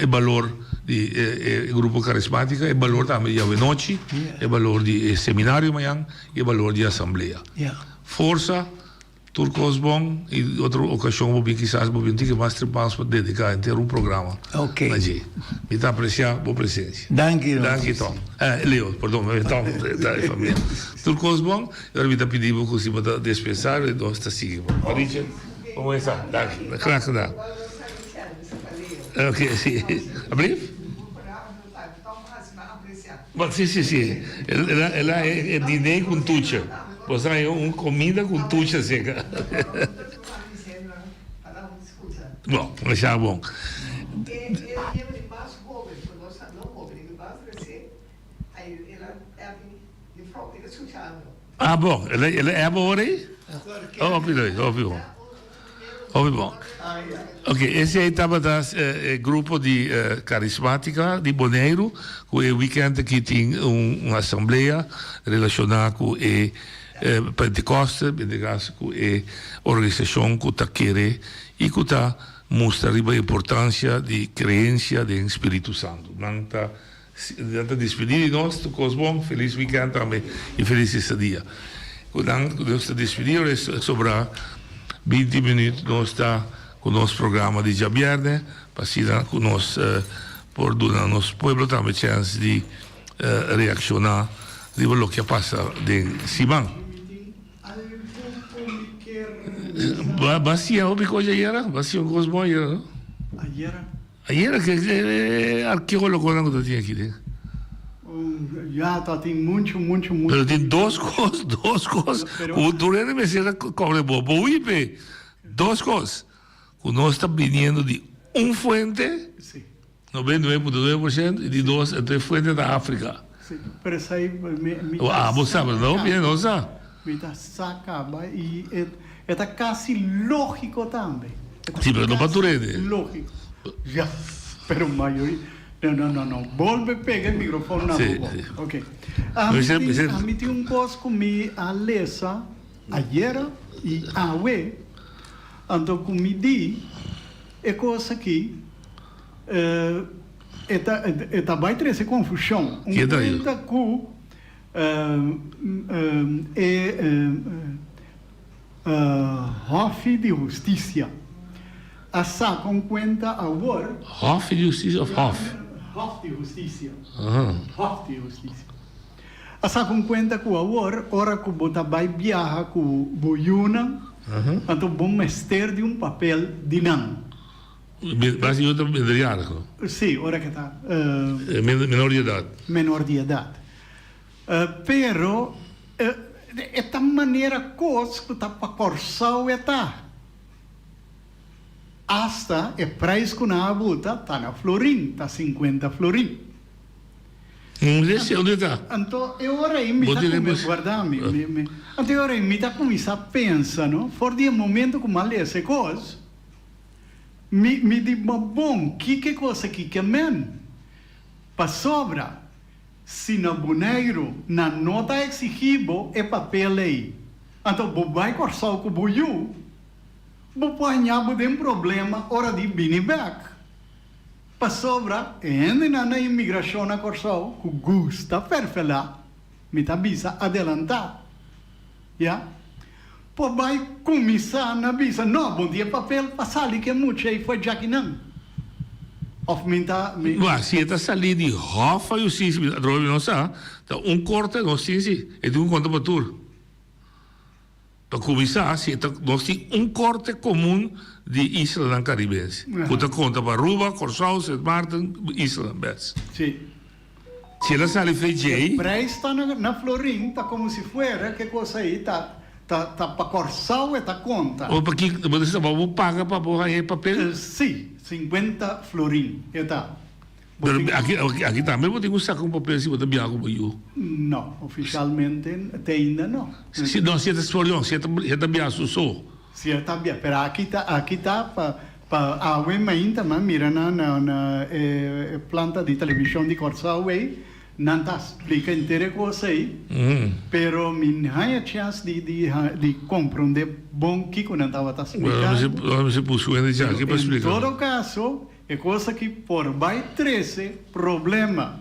o valor do grupo carismático, o valor também de noite, o valor do seminário amanhã e o valor de assembleia. Força, Turcos bom e outra ocasião, vou quizás vou vir que mais trepamos para dedicar inteiro programa. Ok. Me está apreciando a boa presença. Danke, Tom. Leo, perdão, Tom, da família. Turcos bom, eu me pedi que você pode dispensar e nós está seguindo. Maricha, vamos começar. Danke. Graças a Deus. Ok, sim. Abrir? Ma sì. Ela é dinheiro com tucha. Você é comida com tucha seca. Bom, mas já bom. Ah, bom. Ela é boa aí? Óbvio. Bom. Ok, esse aí estava das grupo de carismática de Bonaire, que o weekend aqui tem uma assembleia relacionada com a Pentecoste, com a organização que está querendo e que está mostrando a importância de crença do Espírito Santo. Não está despedindo de nós, tudo bom, feliz weekend também e feliz esse dia. Quando nós está despedindo, sobre 20 minutos, nós está com o nosso programa de Jabierne, para com nós, por dar nosso povo também chance de reaccionar de o que passa em Simão. Bacia, ouve coisa era? Bacia, coisa boa era, não? Ayer que arqueólogo não que tinha aqui, né? Já tem muito. Mas tem duas coisas. O Durene me será cobre bobo, duas coisas. O nós está vindo de fuente, 99,9%, e de três fuentes da África. Sim, mas isso aí você sabe, não? Bem, não sabe? Me sacaba e é quase lógico também. Sim, mas não para Durene. Lógico. Já, pero maioria. Não. Volve pegar o microfone na boca. Ok. A mim tem coisa comigo a Lessa, ayer e a Ué. Então, comigo, é coisa que está bem trazer confusão. Que daí? Hof de Justiça. Essa com conta agora. Hof de Justiça ou Hof? Hof de Justiça. Hof de Justiça. Essa com conta que agora, hora que você vai viajar com o Boiuna, então vamos ter de papel de não. Mas eu também vendria. Sim, hora que está. Menor de idade. Pero, esta maneira coisa que está para corçar o está. Hasta o preço que na abuta está na florim, está 50 florim. Onde está? Então, eu ora aí me está guardando, então eu ora aí me está começando a pensar, não? For de momento que eu leio essa coisa, me diz, bom, que coisa que é men? Para sobra, se na Bonaire, na nota exigível, é papel aí. Então, vai corçar o que eu vou ter um problema hora de vir back. Para sobra, ainda na imigração na Corsão, que gusta perfeita, me avisa adelantar. Já? Pô, vai começar na visa, não, bom dia papel, passar ali que é muito, aí foi já que não. Mas se está salindo de Hofa e o Sisi, não sabe, então corte, nós temos, é de conta para tudo. Para começar, nós temos corte comum de Isla Caribense. Você conta para Aruba, Corsão, St. Martin, Isla Bess. Sim. Se ela sai feita aí... O preço está na Florim, está como se fosse, que coisa aí, está para Corsão e está conta. Ou para que você paga para pôr aí papel? Sim, 50 Florim, está. Aqui também vou ter que sacar papel se você viajar com eu. Não, oficialmente até ainda não. Se não, se está viajando só. Se está viajando, mas aqui está para a UEM também, mira na planta de televisão de Corsão aí, não está explica inteira coisa aí, pero me há chance de compreender bom que não estava explicando. Você puxou ainda já aqui para explicar. Em todo caso, é coisa que por vai trazer problema.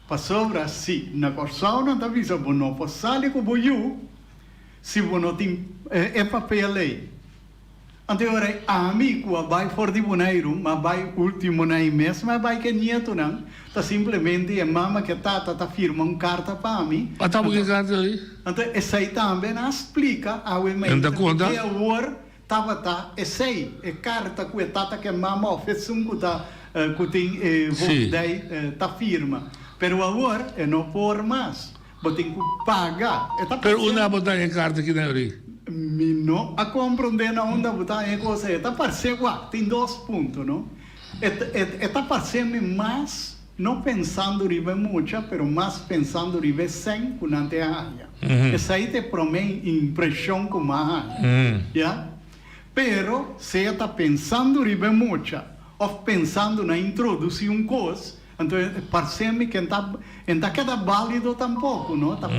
Para sobra, se na Corsão não está visando, não pode sair com o boiú, se você não tem papel aí. Então, a mim, quando vai for de Bonaire, mas vai último mês, mas vai que nieto não. Está simplesmente a mama que está firmando uma carta para mim. Está que carta aí? Então, essa aí também explica a Anda conta? que agora tava e sei e carta que tata que mamma fez que tem voltei tá firma. Pero agora não por mais. Botem que pagar. Pero una botar em carta aqui na Euri. Não a compreender na onda botar em coisa. Está parecendo, tem 2 pontos, não? Está parecendo mais, não pensando ribe muito, pero mais pensando ribe sem com a área. Essa aí te promete impressão com a área. Yeah? Pero se está pensando ribe muito, ou pensando na introduzir coisa, então parece-me que não queda válido tampouco, não? Está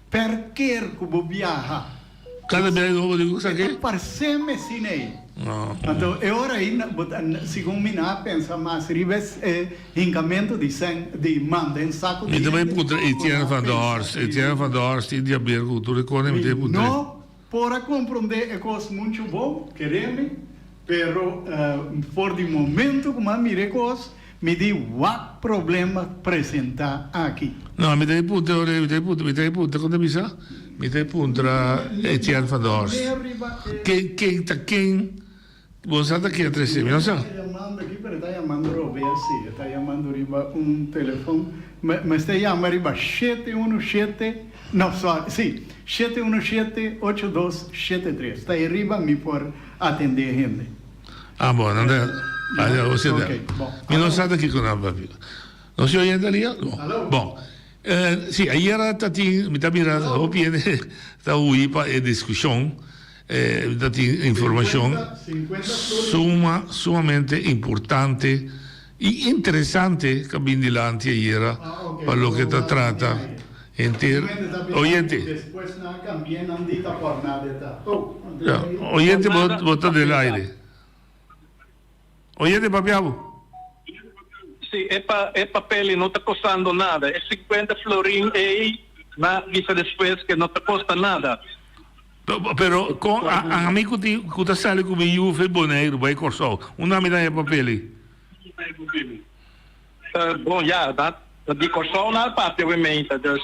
perquer como viaja. Cada vez novo digo isso aqui? Parece-me sim aí. Então, é hora aí, segundo mim, pensa mais, ribes encamento de manda em saco de... E também putre, Etienne van der Horst, e de abrir cultura econômica de putre. Não, para compreender é coisa muito bom, queremos, pero por de momento, como a mire coisa, me diz o problema apresentar aqui. Não, me dei putre, quando me sa? Mi te puntra Etienne van der Horst. Quem você está aqui atrás de mim, não sabe? Está chamando aqui, mas está chamando Roberto, está chamando riba telefone, mas está chamando riba 717, não, só, sim, 717-8273. Está aí riba, me por atender a gente. Ah, bom, não é? Você dá. Mi non sa aqui com a papel. Não se oye ali? Bom. Sì, ieri mi ha mirato, ho pieno da UIPA e discussione, dati informazioni sumamente importante e interessante che abbiamo davanti ieri, quello che ti tratta. Oyente. Después no cambian andita por nada. Oyente, bota dell'aire. Oyente, papiamo. Sì, e papel non sta costando nada, è 50 florin ma dice después che non ti costa nada. Però con amico ti sale come io fai boneiro, vai corso, una medaglia di papeli. Bom, ja, dat die corso naar papel ovviamente, dus.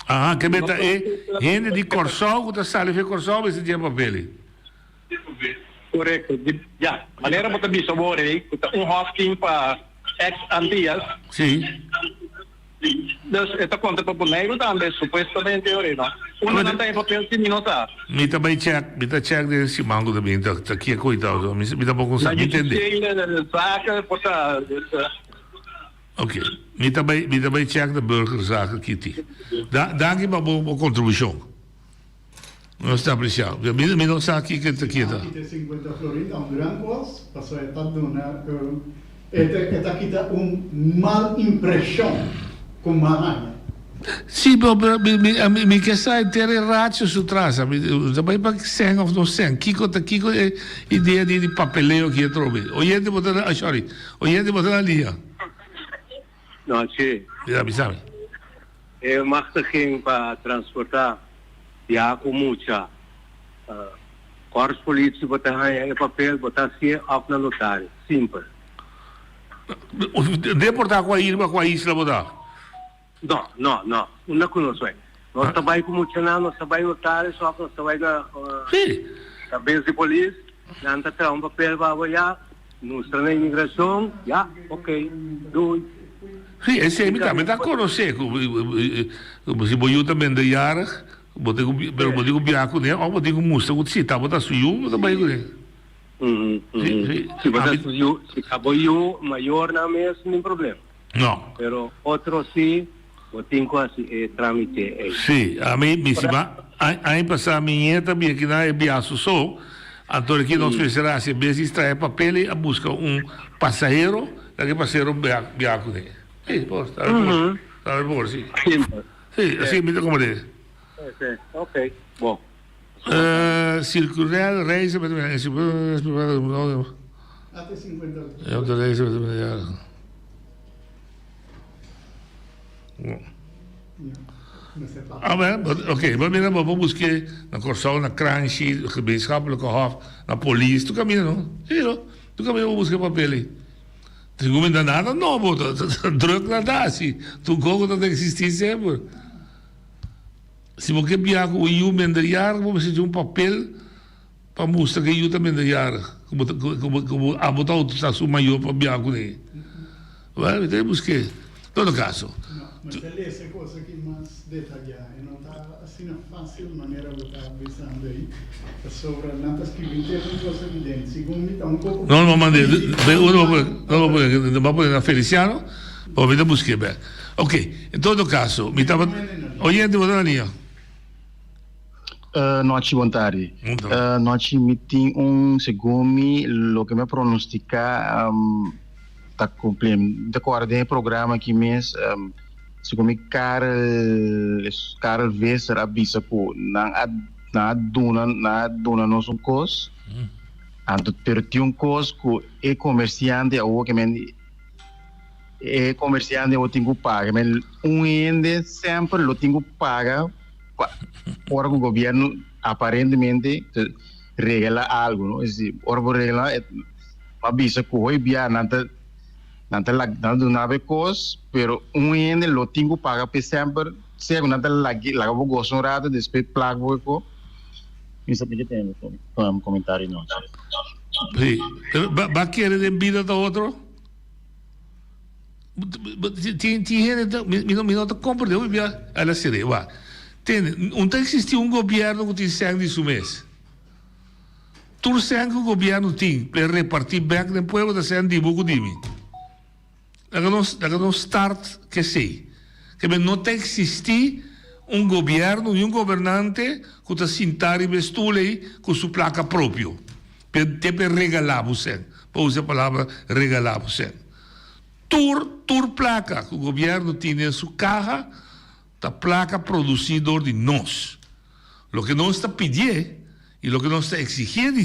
Ah, che meta gente di corso, che sale fai corso, e si dia papeli. Corretto, ja, maneira bota bisa bore, hosting para ex-Antillas. Sì. Dus esta conta para boneiro também, supostamente, no? Una não tem papel que não sabe. Mi também check desse mango também, tá aqui é coitado, mi tá bom conseguir entender. Ok, mi também check de burgerzaken aqui. Dank para boa contribuição. Não está apreciado. Mi não sabe aqui que tá aqui. Aqui tem 50 florin, um grande coisa, passou a etapa de esta quita mal impressão com uma rainha. Sì, mi che sai tere razio su trasa, também para que sen of no sen, kiko é ideia de papeleo que eu trove. Oyente botar, sorry, oyente botar ali. Não, sim. Já sabe. É machtiging para transportar já com muita corpos polícia botar em papel, botar assim auf na notário, simples. Deportar com a isla botar. No, não conosco. Nós trabalhamos com muito nós trabalhamos notário, só que nós trabalhamos na base de polícia, não está um papel para olhar, nos na imigração, já, ok, dois. Sì, e se mi dà conoscere, se voglio também da Yara, però dico bianco, o dico musta, sì, stavo da su io, da vai così. Se você se acabou eu, maior não é nenhum problema. No. Pero outro sim, o tenho quase tramite. Sì, a me mi si va, a passare minha também que não é biaço só, então aqui nós precisamos se bem extrair papel a buscar passageiro, daqui passageiro bianco né. Sì, può stare al bordo, sì. Sì, sì, mi come dire. Ok, buon. Circolare, reise, Até 50. É outra reise, oké, we gaan we buscar na Corsol, na Cranchi, gemeenschappelijke hof, na police, tu cammina, no? Zie je, tu cammina we buscar papel. Tu come da nada, no, druk na dasi, tu gogo dat existie sempre. Se você viaja o iu mender jaar, você tem papel, para mostrar que eu também de yara como a botar outro está su maior para biaco nem vai temos que todo caso mas essa coisa aqui mais detalhada e não está assim na fácil maneira de estar pensando aí sobre tantas que vêm ter coisa evidente segundo está um pouco não vou mandar não vou poder na Feliciano vou ver buscar bem ok em todo caso me estava oyente vou dar a linha noite, boa tarde. Noite, me tem segundo o que me pronostica, tá cumprindo. De acordo com o programa aqui mesmo, segundo Carl Vesser avisa que na dona nós coisa, pero tem coisa que é comerciante ou que eu tenho que pagar, mas ende sempre eu tenho que pagar. Ahora que el gobierno aparentemente regala algo, ¿no? Es decir, ahora regala, avisa que hoy día no hay cosas, pero un ende lo tengo que pagar por siempre, según la gozo un rato, después plago eco. Isso é que tem comentário não. Sí, va querer de vida do outro? Tem gente, me não compreendeu, ela seria, va. Não existe governo que tem sangue de mês. Todo sangue que o governo tem para repartir bem no povo da sangue de buco de mim. Não start que sei. Que não tem existir governo e governante que está sentado e vestule com sua placa própria. Para regalar você. Para usar a palavra regalar você. Tur placa que o governo tem em sua carro. A placa produzida de nós. O que nós está pedindo e o que nós está exigindo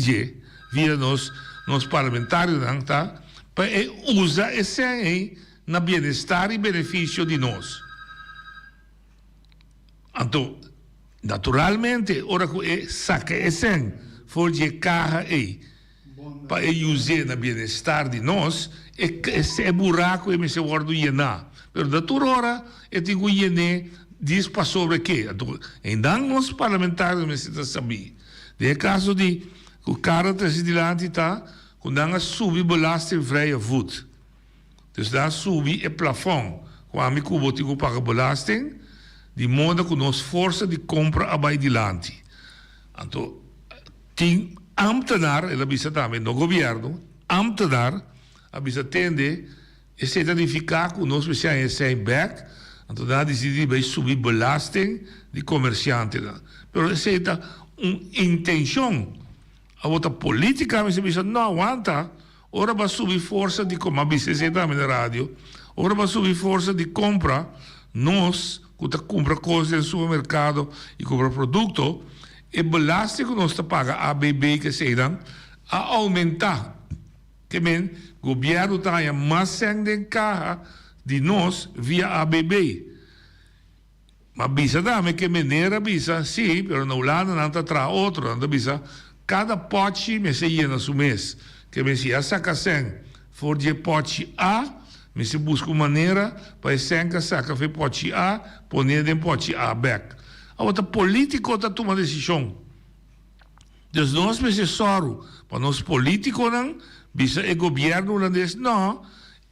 via nós parlamentares, tá? Para usar esse aí na bem-estar e benefício de nós. Então, naturalmente, ora que saca esse for de carro aí para usar na bem-estar de nós, esse buraco é esse guardo llenar. Mas da tua hora, eu tenho que llenar. Diz para sobre o quê? Ainda nós parlamentares precisamos saber. É caso de o cara presidente está quando a subir belasting vrije voet. Dus daar subir o plafond. Quando a cubo tem que pagar belasting, de modo que nós força de compra abai de lante. Então, tem ambtenaar, ela bisa também no governo, ambtenaar, a bisa tende, e se identificar que nós precisamos ser back. Então, daar decidi bij subir belasting de comerciante. Pero essa é uma intenção. A outra política, mas você não aguenta. Ora vai subir força de compra. Mas você também na rádio. Ora vai subir força de compra. Nós, que compra coisas no supermercado e compra produto, e belasting que nós paga a ABB que seja a aumentar. Que men, o governo tem mais sangue em carro de nós via ABB. Mas bisa também que maneira bisa, sim, pero na Holanda não está atrás outro, não bisa. Cada pote me se llena su mês. Que me se saca sem for de pote A, me se busca uma maneira para senga saca foi pote A, poner em pote A back. A outra político está tomando decisão. Dus nós necessário para nós políticos não, bisa o governo holandês não.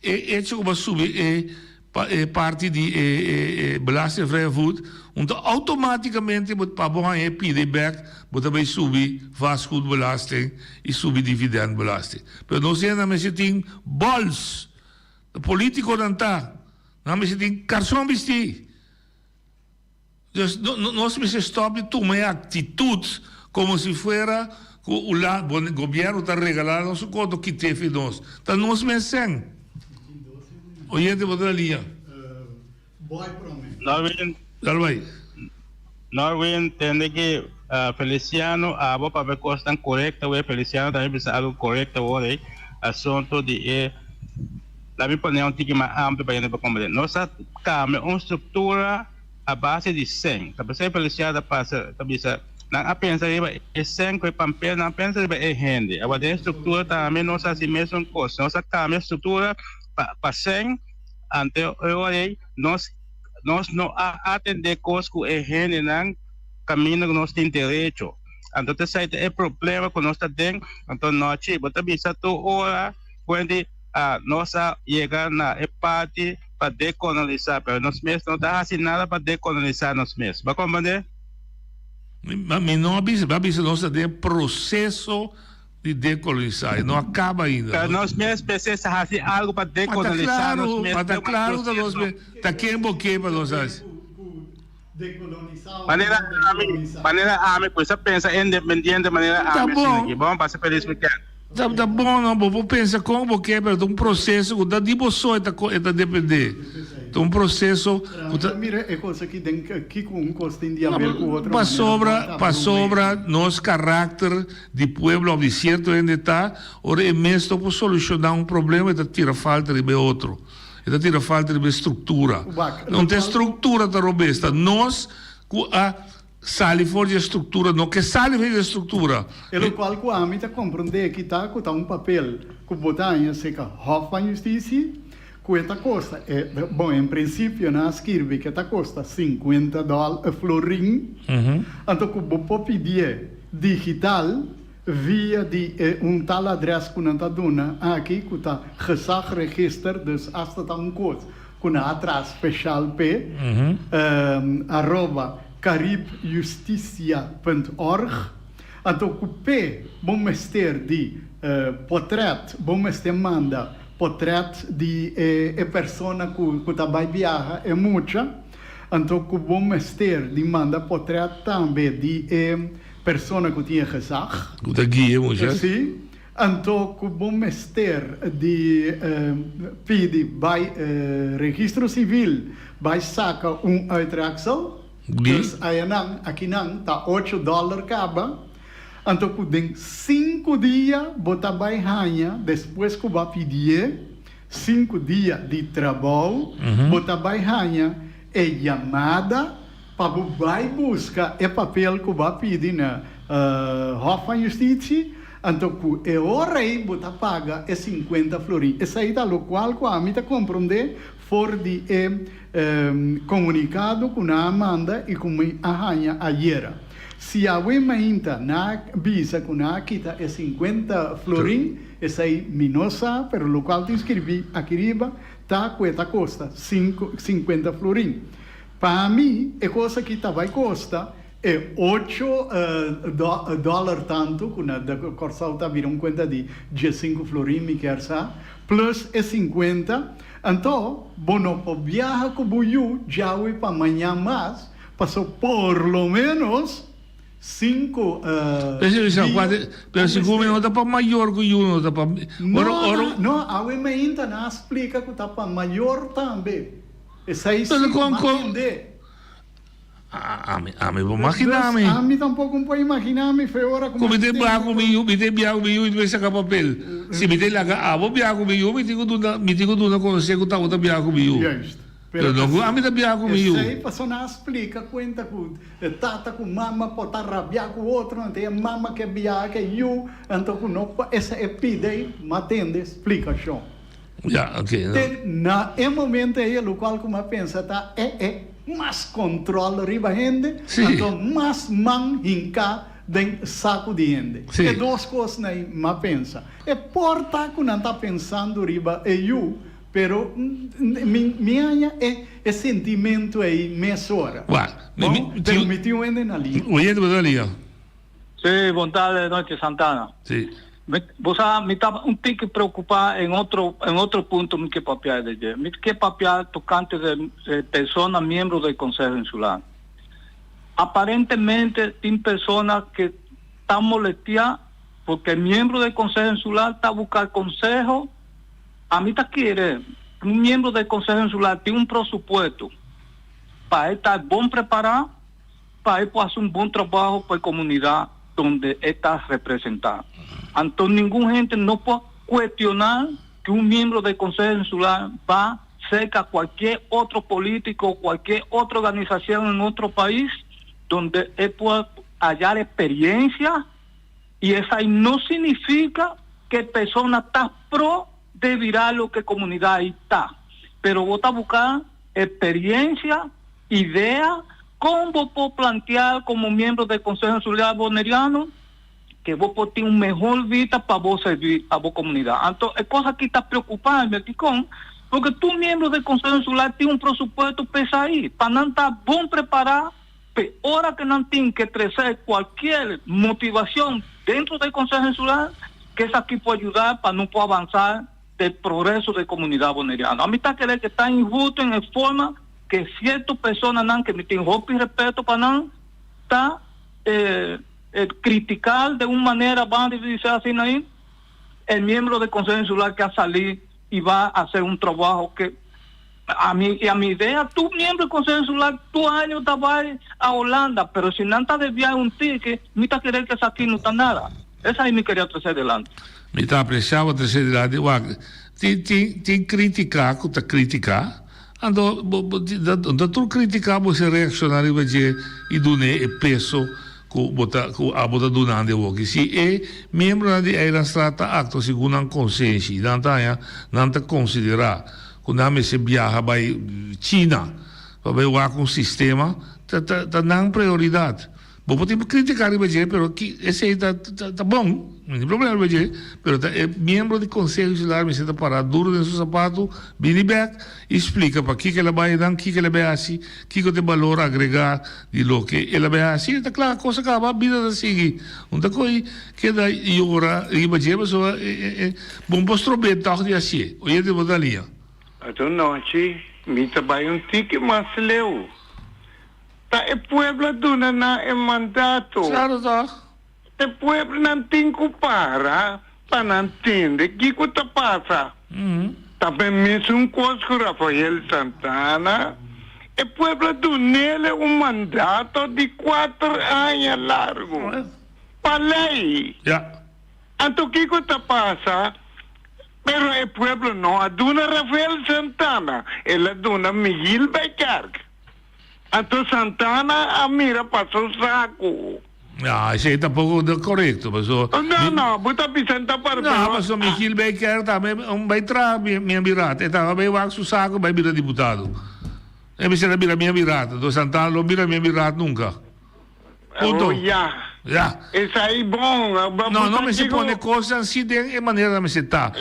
É que vai subir parte de belastingvrije voet, onde automaticamente moet paboen en payback moet erbij subir vastgoedbelasting en subir dividendbelasting. Maar nós zijn dan met z'n ding bols, de politico dan ta, dan met z'n ding carson besti. Dus nós met z'n stop de tomar atitude como se fuera o governo está regalando nosso conto que teve nós. Então nós met z'n oyente por la línea. Norway entende que Feliciano abo para ver coisas tão corretas, o Feliciano também precisa algo correto hoje. Assunto de la minha opinião tem que mais amplo para gente compreender. Nossa cambia uma estrutura a base de 100. Tá pensando Feliciano passa, tá pensando não pensa é 100 que papel, não pensa é rende. Agora a estrutura também nossa assim mesmo coisa. Nossa cambia estrutura para 100, ante hoje nós não atender coisas que é rende não caminho que nós temos direito. Entonces aí é problema que nós temos, então nós bota bisa tu hora quando nós chegar na parte para decolonizar, mas nós mesmos não tá fazendo nada para decolonizar nós mesmos. Vai compreender? Mas não avisa nós tem processo de decolonizar, não acaba ainda. Nós mesmos precisamos fazer algo para decolonizar nós mesmos. Mas tá claro, tá quem para nós. Maneira ame, pois pensa independente maneira ame. Tá bom. Vamos passar feliz weekend. Tá bom, não, vou pensar como que é um processo que dá de você está depender. Então um processo. Mira, é coisa que tem aqui com um custo tem a ver com outra. Para sobra nosso caráter de povo de certo onde está, ora é mesmo para solucionar um problema e tira falta de outro. E tira falta de estrutura. Não tem estrutura da robusta. Nós sali fora de estrutura, não que sali fora de estrutura. E o qual que a mim está compreender que está um papel que botar em seca Hof van Justitie, que esta custa, bom, em princípio, na escreve que esta custa $50 florim, então que vou pedir digital via de tal adres que não está dando aqui, que está gezag register, dus als dat een coach, que na atrás special p, @caribjusticia.org, então que p, vamos ter de portrait, vamos ter manda portrait de persona que está viaja é muita, então que vamos ter de manda portrait também de persona que tinha gezag. Da guia, já. Sim. Então, que vamos ter de pedir by registro civil, vai sacar uitreksel. Dus aqui não, tá $8 cada. Então, que tem 5 dias, botar vai ganhar, depois que vai pedir 5 dias de trabalho, botar vai ganhar, é chamada para vai buscar o papel que vai pedir na Hof van Justitie, então que é hora aí botar paga é 50 florim. Essa aí tá o qual que a mim tá compreender for de comunicado com a Amanda e com a Rainha ayer. Se a ainda na visa com a quita é 50 florim, essa aí minosa, pero o qual te inscrevi aqui riba, tá com esta costa 50 florim. Para mim, é coisa que vai custar é $8 tanto, que na Corsal está virando conta de 15 florim, me quer saber, plus é 50. Então, bono para viajar com o Buiu, já vai para amanhã mais, passou por lo menos 5 Pero se come não está para maior que o não está para. Não, a me ainda não explica que está para maior também. Essa aí sim, vou imaginar-me. A mim tampouco pode imaginar-me, foi hora como... Como me tem viajar comigo e vai sacar papel. Se me tem lá, vou viajar comigo, me digo duna conhecer que está outra viajar comigo. Pero não, a mim está viajar comigo. Essa aí passou não explica, conta que tata com mama, pode rabiar com o outro, não tem mama que viaja, que eu, então que não, essa é pide aí, matende, explicação. Já, ok. Na momento aí, o qual como pensa tá mais controle riba gente, então mais man hinca den saco de gente. É duas coisas aí, mas pensa. É porta que não está pensando riba eu, pero minha é sentimento aí mesora. Permitiu ainda na linha. Oyendo na linha. Sí, boa noite, Santana. Sim. Você me tá tem que preocupar em outro ponto me que papel de me que papel tocante de pessoa membro do Conselho Insular. Aparentemente tem pessoas que estão molestia porque membro do Conselho Insular está buscando consejo. A mim tá querer um membro do Conselho Insular tem presupuesto para estar bom preparado, para fazer um bom trabalho para a comunidade onde está representado. Então, nenhuma gente não pode questionar que um membro do Conselho Insular vá cerca qualquer outro político, qualquer outra organização em outro país, onde ele pode hallar experiência, e isso aí não significa que a pessoa está pro de virar o que a comunidade está. Pero vou buscar experiência, ideia, ¿cómo puedo plantear como miembro del Consejo Insular Boneriano que vos podés tener una mejor vida para vos servir a vos comunidad? Entonces, es cosa que está preocupando aquí porque tú, miembro del Consejo Insular, tienes un presupuesto pesa ahí, para no estar bien preparado, pero ahora que no tienen que crecer cualquier motivación dentro del Consejo Insular, que es aquí puede ayudar para no poder avanzar del progreso de la comunidad boneriana. A mí está que está injusto en forma que ciertas personas que me tienen y respeto para no está criticar de una manera, van a decir así, ¿no? El miembro del Consejo Insular que ha salido y va a hacer un trabajo que a mi idea, tú miembro del Consejo Insular, tu año te vas a Holanda, pero si no te desvías un ticket, me está querer que aquí no está nada. Esa ahí me quería traer adelante. Me está apreciando trazer adelante. Tem criticar, que criticar. Ando, da tu criticar, você reaccionar e vai dizer e donar o peso que a bota donando o que se é membro da era strata acto segundo a consciência, não tá considerar quando a se viaja para China para ver o sistema tá não prioridade. Vou poder criticar o BG, pero que esse aí tá bom, não tem problema o BG, pero é membro do Conselho Insular, me senta parado duro no seu sapato, bem back, explica para que ela vai dar, que ela vai assim, que tem valor agregar de lo que ela vai assim, tá claro, a coisa acaba, a vida da seguir. Então coi que da ora e BG, mas bom postro bem tá de assim. Hoje de botalia. Então noite, me trabalho um tique mais leu. Ta e pueblo duna na e mandato. Claro, tá. E pueblo não tem que para não entender que tá passa. Também mesmo coisa com Rafael Santana. E pueblo duna mandato de 4 anos largo. Para lei. Então que tá passa? Pero e pueblo não aduna Rafael Santana. Ela duna Miguel Becarga. Então Santana a mira passou saco. Ah, isso aí tampouco é correto, mas não, bota Vicente para não, mas o Michel Becker também vai entrar minha virata, então vai o saco vai virar deputado. É me vira minha virata, do Santana não vira minha virata nunca. Oh, já. Isso aí bom. Não me se põe coisas assim de maneira me se tá.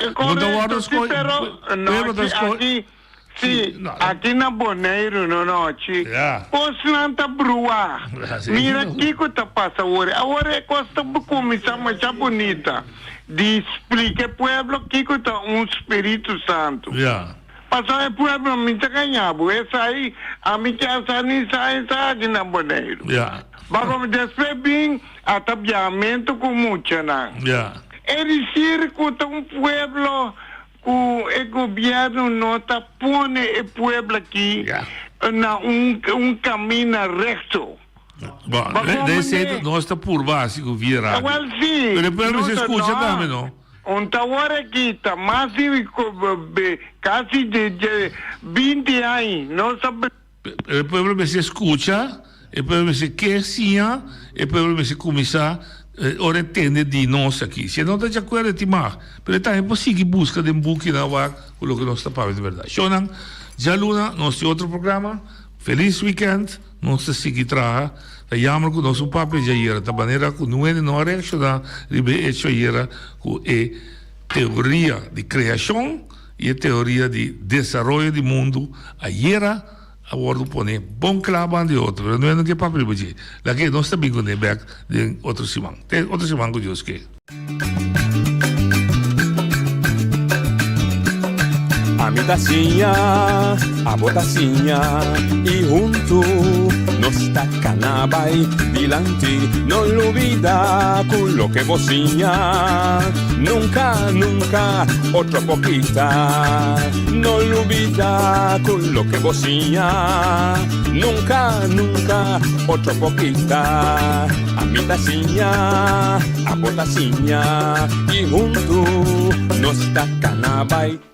Sim, aqui na Boneiro, no noite, posso não tá brua. Mira aqui que tá passa agora. Agora é coisa para começar a mais bonita. De explicar pueblo que tá Espírito Santo. Passar o pueblo me tá ganhando. Essa aí, a mim que essa nem sai aqui na Boneiro. Vamos descer bem ataviamento com muito, né? É dizer que tá pueblo o governo nota põe o pueblo aqui na caminho reto. Bom, desse nós está por baixo o virado. Sim. Depois você escuta também, não? Agora aqui está mais de quase de 20 anos. Não sabe. O povo se escuta, o povo se quer sim, o povo se começa ora entende di nós aqui. Se não está de acordo, é mais. Mas também é possível buscar de book na wak o que nós está falando de verdade. Shonan, já luna, nós temos outro programa. Feliz weekend. Nós estamos seguindo trabalhando. Jammer que nosso papel já era da maneira que não é não reaccionar, ribe hecho era com a teoria de criação e a teoria de desenvolvimento do mundo. Era agora põe bom claro de outro, não é que papel de lá que nós também com back de outro simão. Tem outro simão que Deus quer. A mi tacinha, a botacinha e junto nos tacanabay dilante, no olvida con lo que vocinha. Nunca, nunca, otra poquita, no olvida con lo que vocinha. Nunca, nunca, otra poquita. A mi tacinha, a botacinha y junto nos tacanabay.